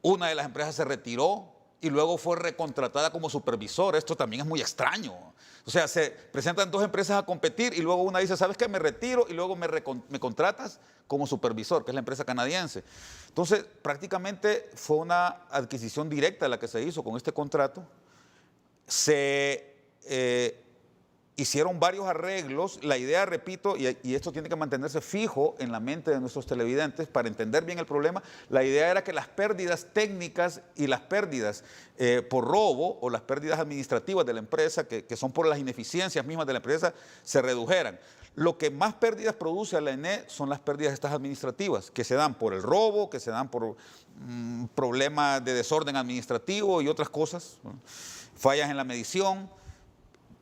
una de las empresas se retiró y luego fue recontratada como supervisor? Esto también es muy extraño. O sea, se presentan 2 empresas a competir y luego una dice, ¿sabes qué? Me retiro y luego me contratas como supervisor, que es la empresa canadiense. Entonces, prácticamente fue una adquisición directa la que se hizo con este contrato. Hicieron varios arreglos. La idea, repito, y esto tiene que mantenerse fijo en la mente de nuestros televidentes para entender bien el problema, la idea era que las pérdidas técnicas y las pérdidas por robo o las pérdidas administrativas de la empresa, que son por las ineficiencias mismas de la empresa, se redujeran. Lo que más pérdidas produce a la ENE son las pérdidas estas administrativas, que se dan por el robo, que se dan por problemas de desorden administrativo y otras cosas, ¿no? Fallas en la medición.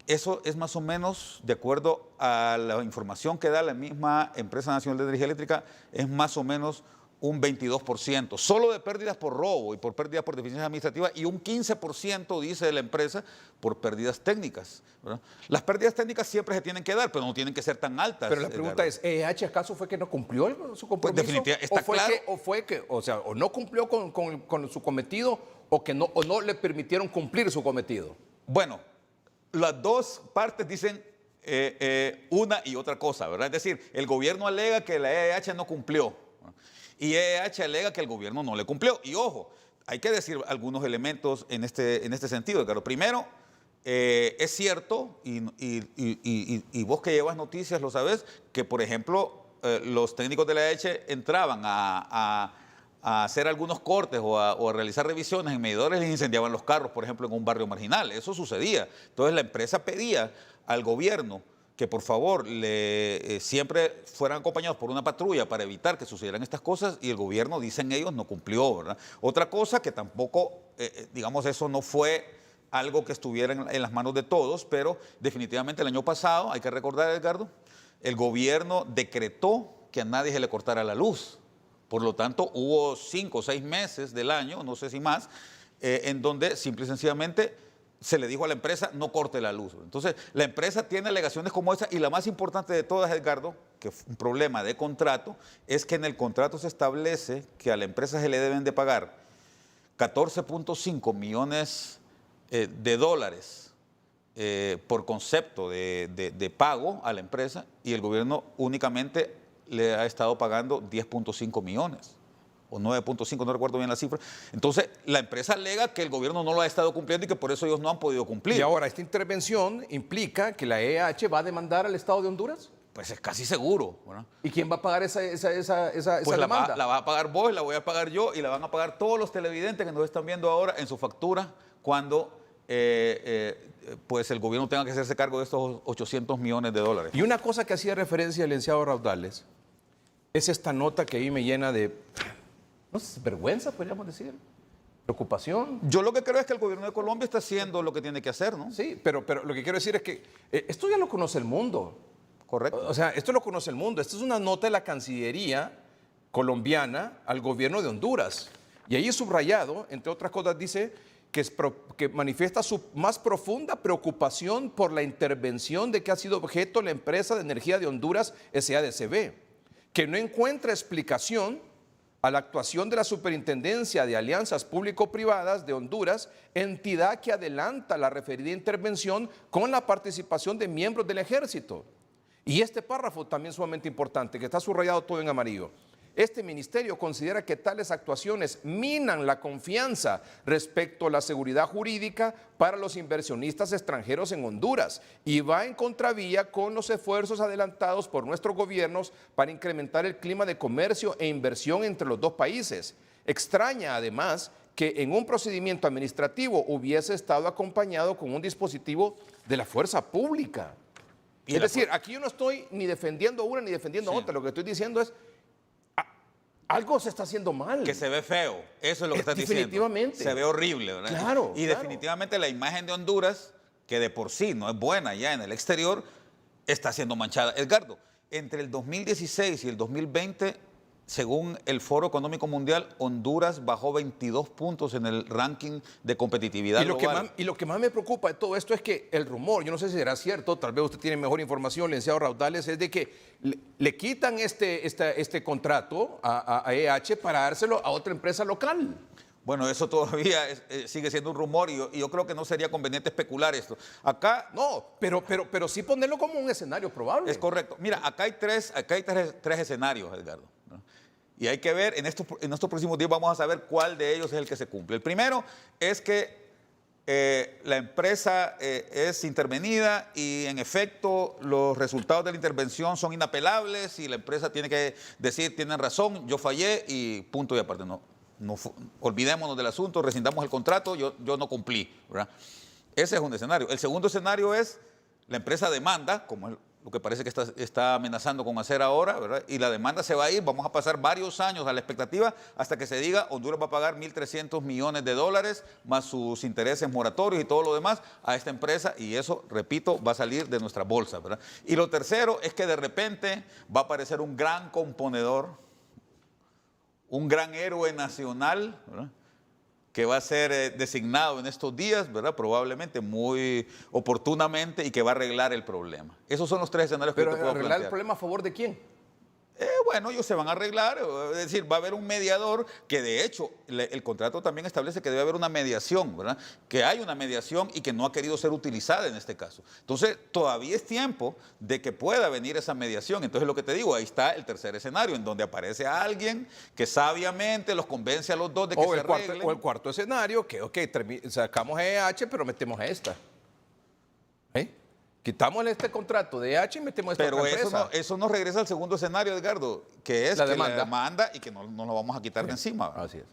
Eso es más o menos, de acuerdo a la información que da la misma Empresa Nacional de Energía Eléctrica, es más o menos un 22%, solo de pérdidas por robo y por pérdidas por deficiencias administrativas, y un 15%, dice la empresa, por pérdidas técnicas, ¿verdad? Las pérdidas técnicas siempre se tienen que dar, pero no tienen que ser tan altas. Pero la pregunta es, ¿EH acaso fue que no cumplió su compromiso? Pues definitivamente, está claro. O no cumplió con su cometido, o no le permitieron cumplir su cometido. Bueno, las dos partes dicen una y otra cosa, ¿verdad? Es decir, el gobierno alega que la EH no cumplió y EH alega que el gobierno no le cumplió. Y ojo, hay que decir algunos elementos en este sentido, Edgardo. Primero, es cierto, y vos que llevas noticias lo sabes, que por ejemplo los técnicos de la EH entraban a hacer algunos cortes o a realizar revisiones en medidores, les incendiaban los carros, por ejemplo, en un barrio marginal. Eso sucedía. Entonces la empresa pedía al gobierno que por favor siempre fueran acompañados por una patrulla para evitar que sucedieran estas cosas, y el gobierno, dicen ellos, no cumplió, ¿verdad? Otra cosa que tampoco, digamos, eso no fue algo que estuviera en las manos de todos, pero definitivamente el año pasado, hay que recordar, Edgardo, el gobierno decretó que a nadie se le cortara la luz. Por lo tanto, hubo 5 o 6 meses del año, no sé si más, en donde simple y sencillamente se le dijo a la empresa, no corte la luz. Entonces, la empresa tiene alegaciones como esa, y la más importante de todas, Edgardo, que es un problema de contrato, es que en el contrato se establece que a la empresa se le deben de pagar 14.5 millones de dólares por concepto de pago a la empresa, y el gobierno únicamente le ha estado pagando 10.5 millones o 9.5, no recuerdo bien la cifra. Entonces, la empresa alega que el gobierno no lo ha estado cumpliendo y que por eso ellos no han podido cumplir. Y ahora, ¿esta intervención implica que la EH va a demandar al Estado de Honduras? Pues es casi seguro, ¿verdad? ¿Y quién va a pagar esa Pues demanda? la va a pagar vos, la voy a pagar yo, y la van a pagar todos los televidentes que nos están viendo ahora en su factura cuando pues el gobierno tenga que hacerse cargo de estos 800 millones de dólares. Y una cosa que hacía referencia el licenciado Raudales es esta nota que ahí me llena de, no sé, vergüenza, podríamos decir, preocupación. Yo lo que creo es que el gobierno de Colombia está haciendo lo que tiene que hacer, ¿no? Sí, pero lo que quiero decir es que esto ya lo conoce el mundo. Correcto. O sea, esto lo conoce el mundo. Esta es una nota de la Cancillería colombiana al gobierno de Honduras. Y ahí subrayado, entre otras cosas, dice que manifiesta su más profunda preocupación por la intervención de que ha sido objeto la empresa de energía de Honduras, SADCB, que no encuentra explicación a la actuación de la Superintendencia de Alianzas Público-Privadas de Honduras, entidad que adelanta la referida intervención con la participación de miembros del Ejército. Y este párrafo también sumamente importante, que está subrayado todo en amarillo. Este ministerio considera que tales actuaciones minan la confianza respecto a la seguridad jurídica para los inversionistas extranjeros en Honduras y va en contravía con los esfuerzos adelantados por nuestros gobiernos para incrementar el clima de comercio e inversión entre los dos países. Extraña además que en un procedimiento administrativo hubiese estado acompañado con un dispositivo de la fuerza pública. Es decir, aquí yo no estoy ni defendiendo una ni defendiendo otra, lo que estoy diciendo es algo se está haciendo mal. Que se ve feo, eso es lo que estás diciendo. Definitivamente. Se ve horrible, ¿verdad? Claro. Y definitivamente la imagen de Honduras, que de por sí no es buena ya en el exterior, está siendo manchada. Edgardo, entre el 2016 y el 2020, según el Foro Económico Mundial, Honduras bajó 22 puntos en el ranking de competitividad global. Y lo que más me preocupa de todo esto es que el rumor, yo no sé si será cierto, tal vez usted tiene mejor información, licenciado Raudales, es de que le quitan este contrato a EH para dárselo a otra empresa local. Bueno, eso todavía sigue siendo un rumor y yo creo que no sería conveniente especular esto. Acá... No, pero sí ponerlo como un escenario probable. Es correcto. Mira, acá hay tres escenarios, Edgardo, ¿no? Y hay que ver, en estos próximos días vamos a saber cuál de ellos es el que se cumple. El primero es que la empresa es intervenida y en efecto los resultados de la intervención son inapelables y la empresa tiene que decir, tienen razón, yo fallé y punto y aparte. Olvidémonos del asunto, rescindamos el contrato, yo no cumplí, ¿verdad? Ese es un escenario. El segundo escenario es la empresa demanda, como es lo que parece que está amenazando con hacer ahora, ¿verdad? Y la demanda se va a ir, vamos a pasar varios años a la expectativa hasta que se diga Honduras va a pagar 1.300 millones de dólares más sus intereses moratorios y todo lo demás a esta empresa y eso, repito, va a salir de nuestra bolsa, ¿verdad? Y lo tercero es que de repente va a aparecer un gran componedor, un gran héroe nacional, ¿verdad?, que va a ser designado en estos días, ¿verdad? Probablemente muy oportunamente y que va a arreglar el problema. Esos son los tres escenarios que yo te puedo plantear. ¿Arreglar el problema a favor de quién? Bueno, ellos se van a arreglar, es decir, va a haber un mediador que de hecho el contrato también establece que debe haber una mediación, ¿verdad? Que hay una mediación y que no ha querido ser utilizada en este caso. Entonces, todavía es tiempo de que pueda venir esa mediación. Entonces, lo que te digo, ahí está el tercer escenario, en donde aparece alguien que sabiamente los convence a los dos de que se arreglen. O el cuarto escenario, que ok, sacamos a EH, pero metemos a esta. Quitamos este contrato de EH y metemos esta otra empresa. Pero eso nos regresa al segundo escenario, Edgardo, que es la demanda y que no lo vamos a quitar de encima. Así es.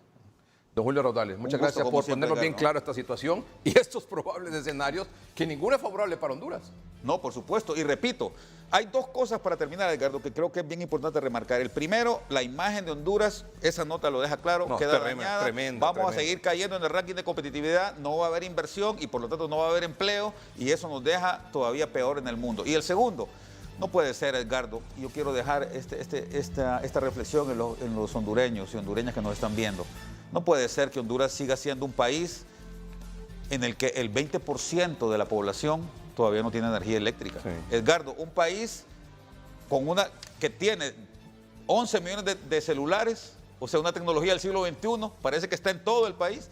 Don Julio Raudales, muchas gracias por ponernos bien claro esta situación y estos probables escenarios, que ninguno es favorable para Honduras. No, por supuesto. Y repito, hay dos cosas para terminar, Edgardo, que creo que es bien importante remarcar. El primero, la imagen de Honduras, esa nota lo deja claro, queda dañada. Vamos a seguir cayendo en el ranking de competitividad, no va a haber inversión y por lo tanto no va a haber empleo y eso nos deja todavía peor en el mundo. Y el segundo, no puede ser, Edgardo, y yo quiero dejar esta reflexión en los hondureños y hondureñas que nos están viendo. No puede ser que Honduras siga siendo un país en el que el 20% de la población todavía no tiene energía eléctrica. Sí. Edgardo, un país que tiene 11 millones de celulares, o sea, una tecnología del siglo XXI, parece que está en todo el país,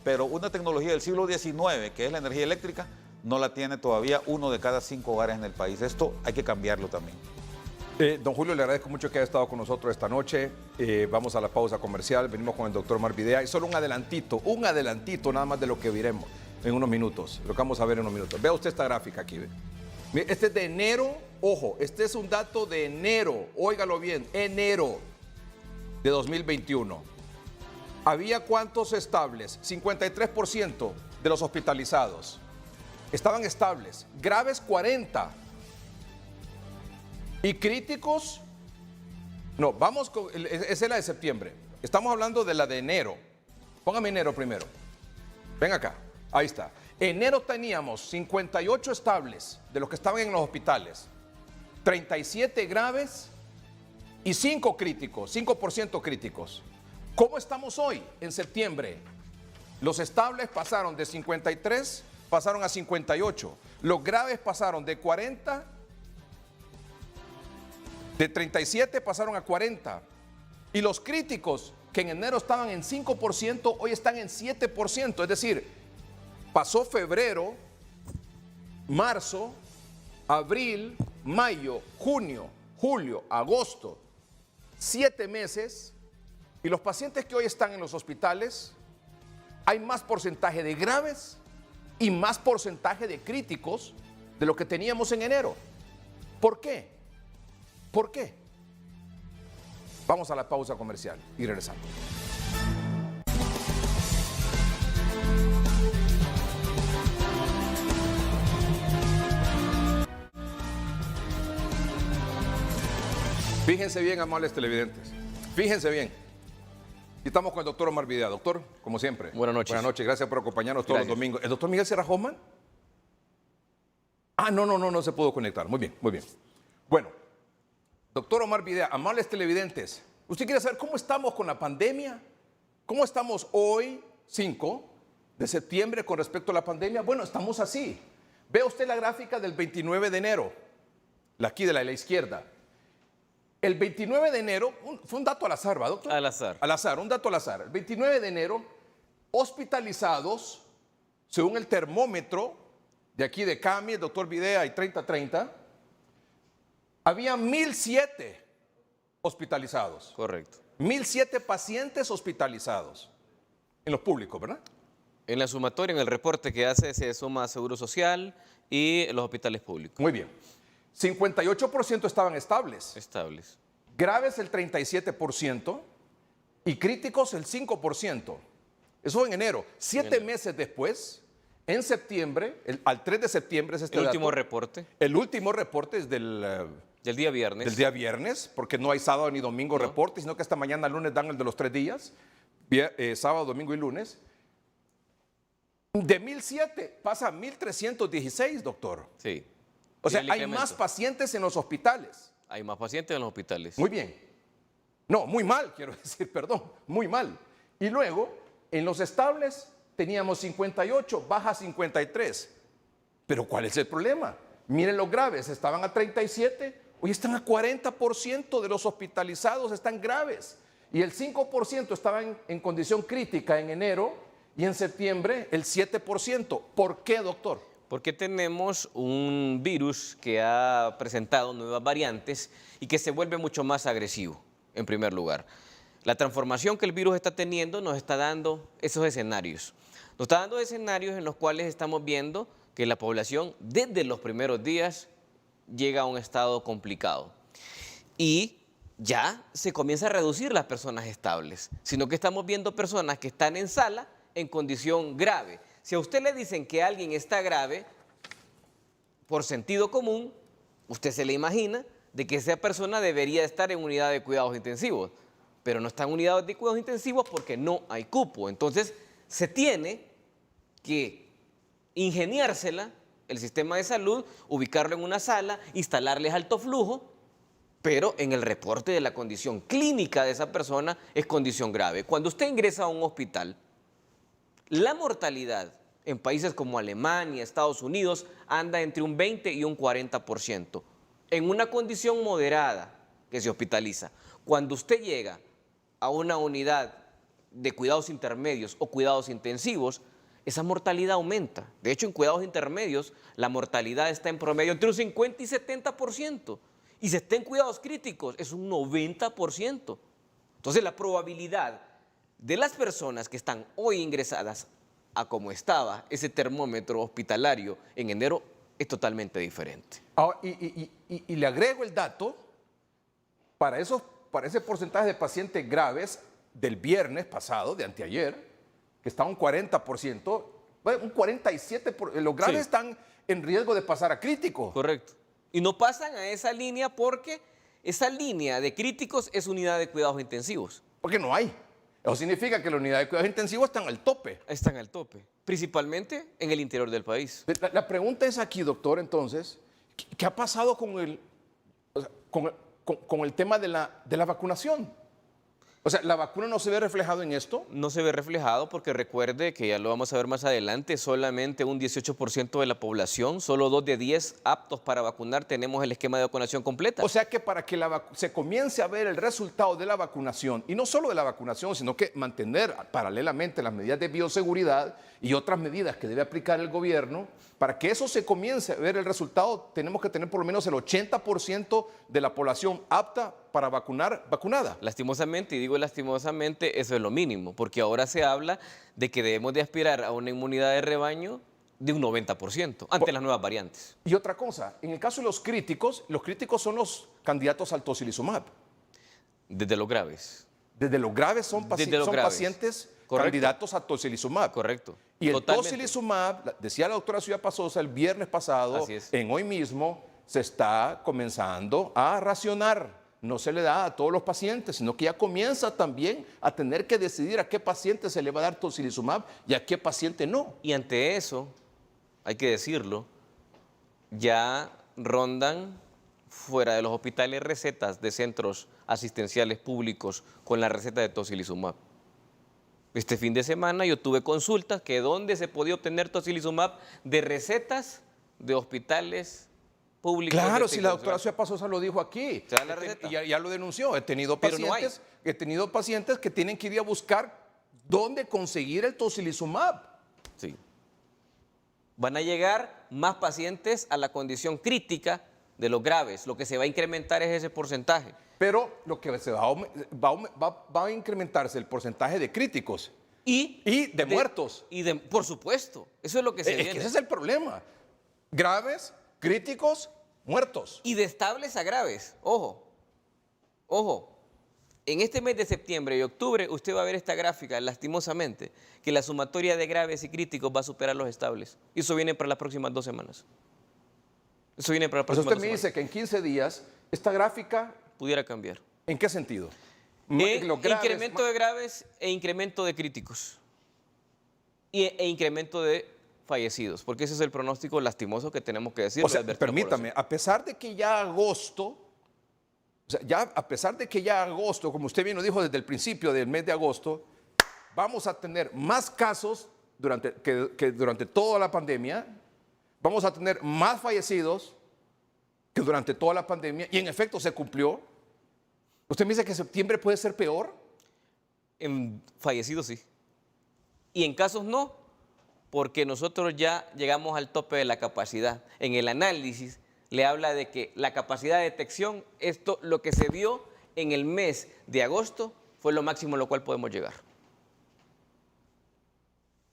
pero una tecnología del siglo XIX, que es la energía eléctrica, no la tiene todavía 1 de cada 5 hogares en el país. Esto hay que cambiarlo también. Don Julio, le agradezco mucho que haya estado con nosotros esta noche. Vamos a la pausa comercial, venimos con el doctor Omar Videa y solo un adelantito nada más de lo que veremos en unos minutos, lo que vamos a ver en unos minutos. Vea usted esta gráfica aquí. Mire, este es de enero, ojo, este es un dato de enero, óigalo bien, enero de 2021. ¿Había cuántos estables? 53% de los hospitalizados estaban estables, graves 40%. Y críticos, no, vamos con, esa es la de septiembre. Estamos hablando de la de enero. Póngame enero primero. Ven acá, ahí está. Enero teníamos 58 estables de los que estaban en los hospitales, 37 graves y 5 críticos, 5% críticos. ¿Cómo estamos hoy, en septiembre? Los estables pasaron de 53, pasaron a 58. Los graves pasaron de 40. De 37 pasaron a 40. Y los críticos, que en enero estaban en 5%, hoy están en 7%. Es decir, pasó febrero, marzo, abril, mayo, junio, julio, agosto, 7 meses, y los pacientes que hoy están en los hospitales, hay más porcentaje de graves y más porcentaje de críticos de lo que teníamos en enero. ¿Por qué? ¿Por qué? Vamos a la pausa comercial y regresamos. Fíjense bien, amables televidentes. Fíjense bien. Y estamos con el doctor Omar Videa. Doctor, como siempre. Buenas noches. Buenas noches. Gracias por acompañarnos todos los Gracias. domingos. ¿El doctor Miguel Serra Hoffman? Ah, no se pudo conectar. Muy bien, muy bien. Bueno, doctor Omar Videa, amables televidentes, ¿usted quiere saber cómo estamos con la pandemia? ¿Cómo estamos hoy, 5 de septiembre, con respecto a la pandemia? Bueno, estamos así. Vea usted la gráfica del 29 de enero, la aquí de la izquierda. El 29 de enero, fue un dato al azar, ¿va, doctor? Al azar. Al azar, un dato al azar. El 29 de enero, hospitalizados, según el termómetro de aquí de CAMI, el doctor Videa y 3030, había 1,007 hospitalizados. Correcto. 1,007 pacientes hospitalizados en los públicos, ¿verdad? En la sumatoria, en el reporte que hace, se suma Seguro Social y los hospitales públicos. Muy bien. 58% estaban estables, Estables. graves el 37% y críticos el 5%. Eso en enero. 7 meses después, en septiembre, al 3 de septiembre es este El último dato. reporte El último reporte es del día viernes. día viernes, porque no hay sábado ni domingo No. reporte, sino que esta mañana lunes dan el de los 3 días, sábado, domingo y lunes. De 1,007 pasa a 1,316, doctor. Sí. O sea, Tiene el hay más incremento. pacientes en los hospitales. Hay más pacientes en los hospitales. Muy bien. No, muy mal, quiero decir, perdón, muy mal. Y luego, en los estables teníamos 58, baja 53. Pero ¿cuál es el problema? Miren los graves, estaban a 37, hoy están a 40% de los hospitalizados están graves. Y el 5% estaban en condición crítica en enero y en septiembre el 7%. ¿Por qué, doctor? Porque tenemos un virus que ha presentado nuevas variantes y que se vuelve mucho más agresivo, en primer lugar. La transformación que el virus está teniendo nos está dando esos escenarios. Nos está dando escenarios en los cuales estamos viendo que la población desde los primeros días llega a un estado complicado. Y ya se comienza a reducir las personas estables, sino que estamos viendo personas que están en sala en condición grave. Si a usted le dicen que alguien está grave, por sentido común, usted se le imagina de que esa persona debería estar en unidad de cuidados intensivos, pero no está en unidad de cuidados intensivos porque no hay cupo. Entonces, se tiene que ingeniársela el sistema de salud, ubicarlo en una sala, instalarles alto flujo, pero en el reporte de la condición clínica de esa persona es condición grave. Cuando usted ingresa a un hospital, la mortalidad en países como Alemania, Estados Unidos, anda entre un 20 y un 40%. En una condición moderada que se hospitaliza. Cuando usted llega a una unidad de cuidados intermedios o cuidados intensivos, esa mortalidad aumenta. De hecho, en cuidados intermedios, la mortalidad está en promedio entre un 50 y 70%. Y si está en cuidados críticos, es un 90%. Entonces, la probabilidad de las personas que están hoy ingresadas a como estaba ese termómetro hospitalario en enero es totalmente diferente. Ahora, y le agrego el dato, para ese porcentaje de pacientes graves del viernes pasado, de anteayer, que está un 40%, bueno, un 47%, los graves Sí. están en riesgo de pasar a crítico. Correcto. Y no pasan a esa línea porque esa línea de críticos es unidad de cuidados intensivos. Porque no hay. Eso significa que la unidad de cuidados intensivos están al tope. Están al tope, principalmente en el interior del país. La pregunta es aquí, doctor, entonces, ¿qué ha pasado con el tema de la vacunación? O sea, ¿la vacuna no se ve reflejado en esto? No se ve reflejado porque recuerde que ya lo vamos a ver más adelante, solamente un 18% de la población, solo 2 de 10 aptos para vacunar tenemos el esquema de vacunación completa. O sea que para que se comience a ver el resultado de la vacunación, y no solo de la vacunación, sino que mantener paralelamente las medidas de bioseguridad y otras medidas que debe aplicar el gobierno, para que eso se comience a ver el resultado, tenemos que tener por lo menos el 80% de la población apta para vacunar, vacunada. Lastimosamente, y digo lastimosamente, eso es lo mínimo, porque ahora se habla de que debemos de aspirar a una inmunidad de rebaño de un 90% ante las nuevas variantes. Y otra cosa, en el caso de los críticos son los candidatos al tocilizumab. Desde los graves. Desde los graves son, Desde los son graves. pacientes Correcto. candidatos a tocilizumab. Correcto. Y el Totalmente. tocilizumab, decía la doctora Ciudad Pasosa el viernes pasado, Así es. en hoy mismo se está comenzando a racionar. No se le da a todos los pacientes, sino que ya comienza también a tener que decidir a qué paciente se le va a dar tocilizumab y a qué paciente no. Y ante eso, hay que decirlo, ya rondan fuera de los hospitales recetas de centros asistenciales públicos con la receta de tocilizumab. Este fin de semana yo tuve consultas que donde se podía obtener tocilizumab de recetas de hospitales públicos. Claro, de si la Tegucigalpa. doctora Ciudad Pasosa lo dijo aquí. Se da la receta. Ya lo denunció. He tenido Pero no hay. pacientes que tienen que ir a buscar dónde conseguir el tocilizumab. Sí. Van a llegar más pacientes a la condición crítica de los graves. Lo que se va a incrementar es ese porcentaje. Pero lo que se va a incrementarse el porcentaje de críticos y de muertos. Por supuesto, eso es lo que se Es viene. que ese es el problema. Graves, críticos, muertos. Y de estables a graves. Ojo, ojo. En este mes de septiembre y octubre usted va a ver esta gráfica, lastimosamente, que la sumatoria de graves y críticos va a superar los estables. Y eso viene para las próximas 2 semanas. Eso viene para las Pues próximas usted 2 me semanas. dice que en 15 días, esta gráfica, Pudiera cambiar. ¿en qué sentido? Los graves, Incremento de graves e incremento de críticos. E incremento de fallecidos, porque ese es el pronóstico lastimoso que tenemos que decir. O sea, permítame, a pesar de que ya agosto, como usted bien lo dijo desde el principio del mes de agosto, vamos a tener más casos que durante toda la pandemia, vamos a tener más fallecidos que durante toda la pandemia, y en efecto se cumplió. ¿Usted me dice que septiembre puede ser peor? En fallecidos sí. Y en casos no, porque nosotros ya llegamos al tope de la capacidad. En el análisis le habla de que la capacidad de detección, esto lo que se dio en el mes de agosto, fue lo máximo a lo cual podemos llegar.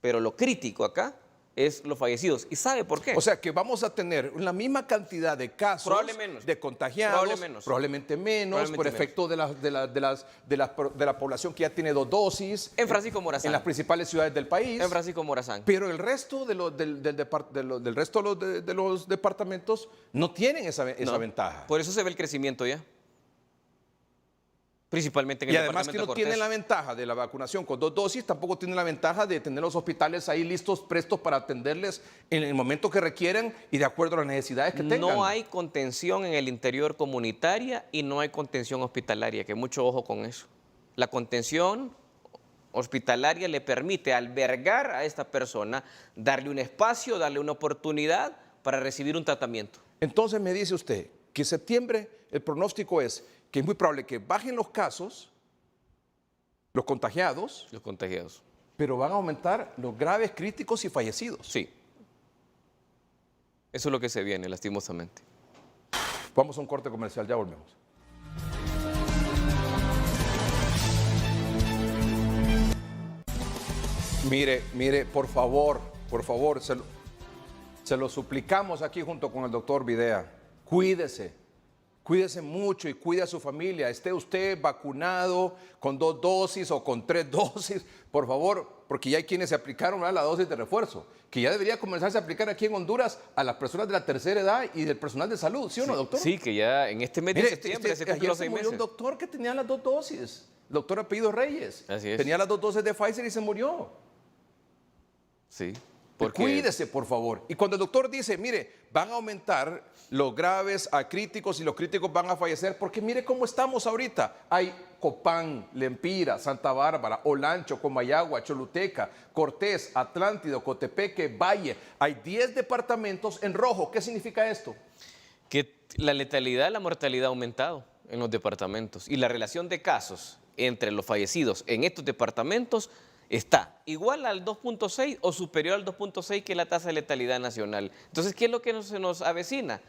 Pero lo crítico acá es los fallecidos. ¿Y sabe por qué? O sea que vamos a tener la misma cantidad de casos Probablemente menos. de contagiados, probablemente menos por menos. efecto de la población que ya tiene 2 dosis. En Francisco Morazán. En las principales ciudades del país. En Francisco Morazán. Pero el resto de los departamentos no tienen esa No. ventaja. Por eso se ve el crecimiento ya. Principalmente en el Y además que departamento no de Cortés. tienen la ventaja de la vacunación con 2 dosis, tampoco tienen la ventaja de tener los hospitales ahí listos, prestos para atenderles en el momento que requieran y de acuerdo a las necesidades que tengan. No hay contención en el interior comunitaria y no hay contención hospitalaria, que mucho ojo con eso. La contención hospitalaria le permite albergar a esta persona, darle un espacio, darle una oportunidad para recibir un tratamiento. Entonces me dice usted que en septiembre el pronóstico es que es muy probable que bajen los casos, los contagiados, Los contagiados. pero van a aumentar los graves, críticos y fallecidos. Sí. Eso es lo que se viene, lastimosamente. Vamos a un corte comercial, ya volvemos. Mire, por favor, se lo suplicamos aquí junto con el doctor Videa. Cuídese mucho y cuide a su familia. Esté usted vacunado con 2 dosis o con 3 dosis, por favor, porque ya hay quienes se aplicaron la dosis de refuerzo, que ya debería comenzarse a aplicar aquí en Honduras a las personas de la tercera edad y del personal de salud, ¿sí o no, doctor? Sí, que ya en este mes de Mire, septiembre se ayer cumplió los se 6 murió meses. un doctor que tenía las 2 dosis, el doctor apellido Reyes. Así es. Tenía las 2 dosis de Pfizer y se murió. Sí. Cuídese, por favor. Y cuando el doctor dice, mire, van a aumentar los graves a críticos y los críticos van a fallecer, porque mire cómo estamos ahorita. Hay Copán, Lempira, Santa Bárbara, Olancho, Comayagua, Choluteca, Cortés, Atlántido, Cotepeque, Valle. Hay 10 departamentos en rojo. ¿Qué significa esto? Que la letalidad, la mortalidad ha aumentado en los departamentos y la relación de casos entre los fallecidos en estos departamentos está igual al 2.6 o superior al 2.6 que es la tasa de letalidad nacional. Entonces, ¿qué es lo que se nos avecina?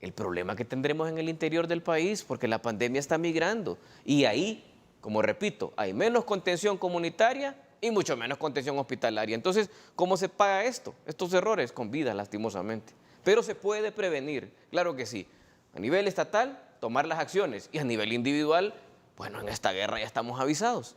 el problema que tendremos en el interior del país, porque la pandemia está migrando. Y ahí, como repito, hay menos contención comunitaria y mucho menos contención hospitalaria. Entonces, ¿cómo se paga esto? Estos errores con vidas, lastimosamente. Pero se puede prevenir, claro que sí. A nivel estatal, tomar las acciones. Y a nivel individual, bueno, en esta guerra ya estamos avisados.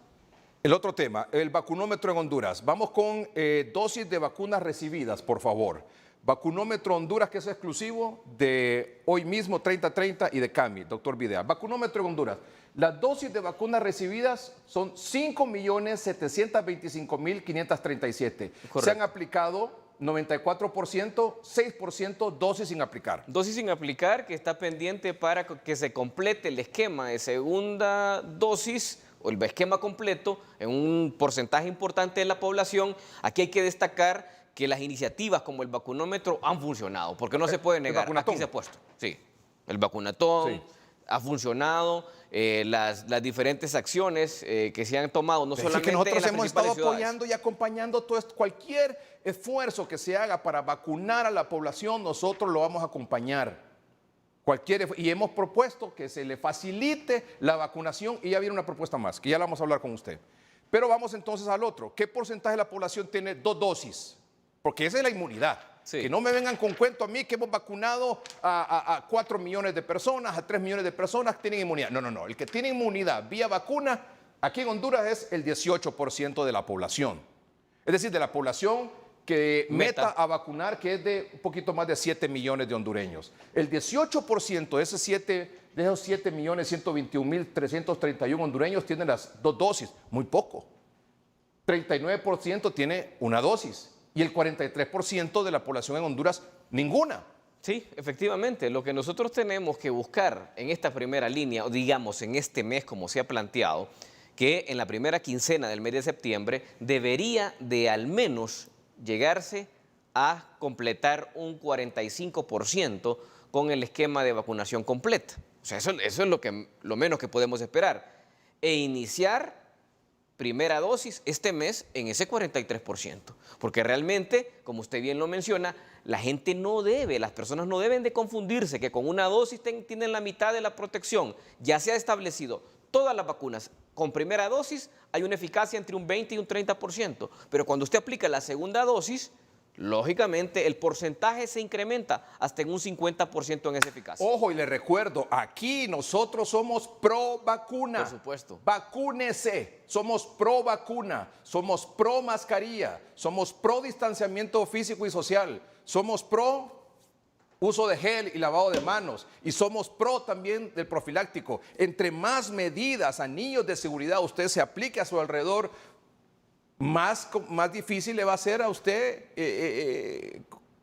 El otro tema, el vacunómetro en Honduras. Vamos con dosis de vacunas recibidas, por favor. Vacunómetro Honduras, que es exclusivo de hoy mismo, 30-30, y de CAMI, doctor Videa. Vacunómetro en Honduras. Las dosis de vacunas recibidas son 5.725.537. Se han aplicado 94%, 6% dosis sin aplicar. Dosis sin aplicar, que está pendiente para que se complete el esquema de segunda dosis o el esquema completo en un porcentaje importante de la población. Aquí hay que destacar que las iniciativas como el vacunómetro han funcionado, porque no se puede negar. Aquí se ha puesto. Sí, el vacunatón Sí. ha funcionado, las diferentes acciones que se han tomado, no solamente que nosotros en las hemos estado principales ciudades. apoyando y acompañando todo esto. Cualquier esfuerzo que se haga para vacunar a la población, nosotros lo vamos a acompañar. Y hemos propuesto que se le facilite la vacunación, y ya viene una propuesta más, que ya la vamos a hablar con usted. Pero vamos entonces al otro. ¿Qué porcentaje de la población tiene 2 dosis? Porque esa es la inmunidad. Sí. Que no me vengan con cuento a mí que hemos vacunado a 4 millones de personas, a 3 millones de personas que tienen inmunidad. No, no, no. El que tiene inmunidad vía vacuna, aquí en Honduras es el 18% de la población. Es decir, de la población que meta a vacunar, que es de un poquito más de 7 millones de hondureños. El 18% de esos 7.121.331 hondureños tienen las 2 dosis. Muy poco. 39% tiene una dosis. Y el 43% de la población en Honduras, ninguna. Sí, efectivamente. Lo que nosotros tenemos que buscar en esta primera línea, o digamos en este mes como se ha planteado, que en la primera quincena del mes de septiembre debería de al menos llegarse a completar un 45% con el esquema de vacunación completa. O sea, eso es lo menos que podemos esperar. E iniciar primera dosis este mes en ese 43%. Porque realmente, como usted bien lo menciona, las personas no deben de confundirse que con una dosis tienen la mitad de la protección. Ya se ha establecido todas las vacunas. Con primera dosis hay una eficacia entre un 20 y un 30%. Pero cuando usted aplica la segunda dosis, lógicamente el porcentaje se incrementa hasta en un 50% en esa eficacia. Ojo, y le recuerdo, aquí nosotros somos pro vacuna. Por supuesto. Vacúnese. Somos pro vacuna, somos pro mascarilla, somos pro distanciamiento físico y social, somos pro uso de gel y lavado de manos, y somos pro también del profiláctico. Entre más medidas, anillos de seguridad usted se aplique a su alrededor, más difícil le va a ser a usted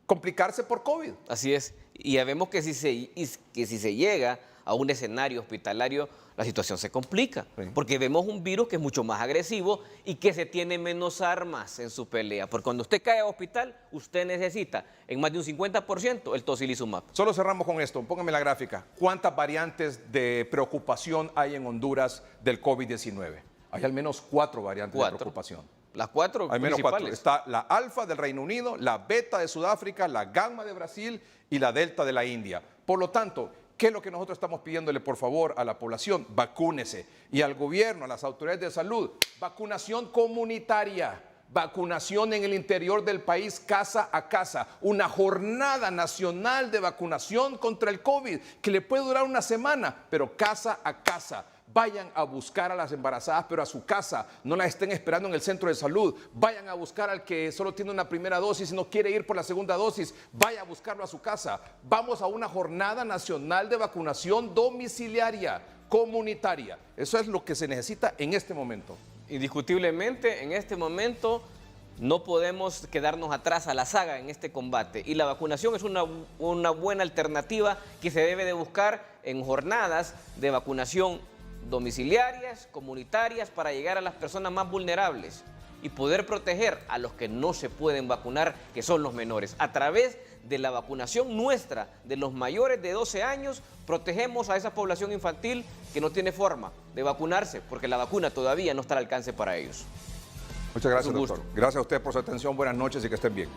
complicarse por COVID. Así es. Y ya vemos que si se llega a un escenario hospitalario, la situación se complica. Sí. Porque vemos un virus que es mucho más agresivo y que se tiene menos armas en su pelea. Porque cuando usted cae a hospital, usted necesita en más de un 50% el tocilizumab. Solo cerramos con esto, póngame la gráfica. ¿Cuántas variantes de preocupación hay en Honduras del COVID-19? Hay al menos 4 variantes de preocupación. Las 4 Hay menos 4. principales. Está la alfa del Reino Unido, la beta de Sudáfrica, la gamma de Brasil y la delta de la India. Por lo tanto, ¿qué es lo que nosotros estamos pidiéndole, por favor, a la población? Vacúnese. Y al gobierno, a las autoridades de salud, vacunación comunitaria, vacunación en el interior del país, casa a casa. Una jornada nacional de vacunación contra el COVID, que le puede durar una semana, pero casa a casa. Vayan a buscar a las embarazadas, pero a su casa. No las estén esperando en el centro de salud. Vayan a buscar al que solo tiene una primera dosis y no quiere ir por la segunda dosis. Vaya a buscarlo a su casa. Vamos a una jornada nacional de vacunación domiciliaria, comunitaria. Eso es lo que se necesita en este momento. Indiscutiblemente, en este momento no podemos quedarnos atrás a la saga en este combate. Y la vacunación es una buena alternativa que se debe de buscar en jornadas de vacunación domiciliarias, comunitarias, para llegar a las personas más vulnerables y poder proteger a los que no se pueden vacunar, que son los menores. A través de la vacunación nuestra, de los mayores de 12 años, protegemos a esa población infantil que no tiene forma de vacunarse, porque la vacuna todavía no está al alcance para ellos. Muchas gracias, Un gusto. doctor. Gracias a usted por su atención. Buenas noches y que estén bien.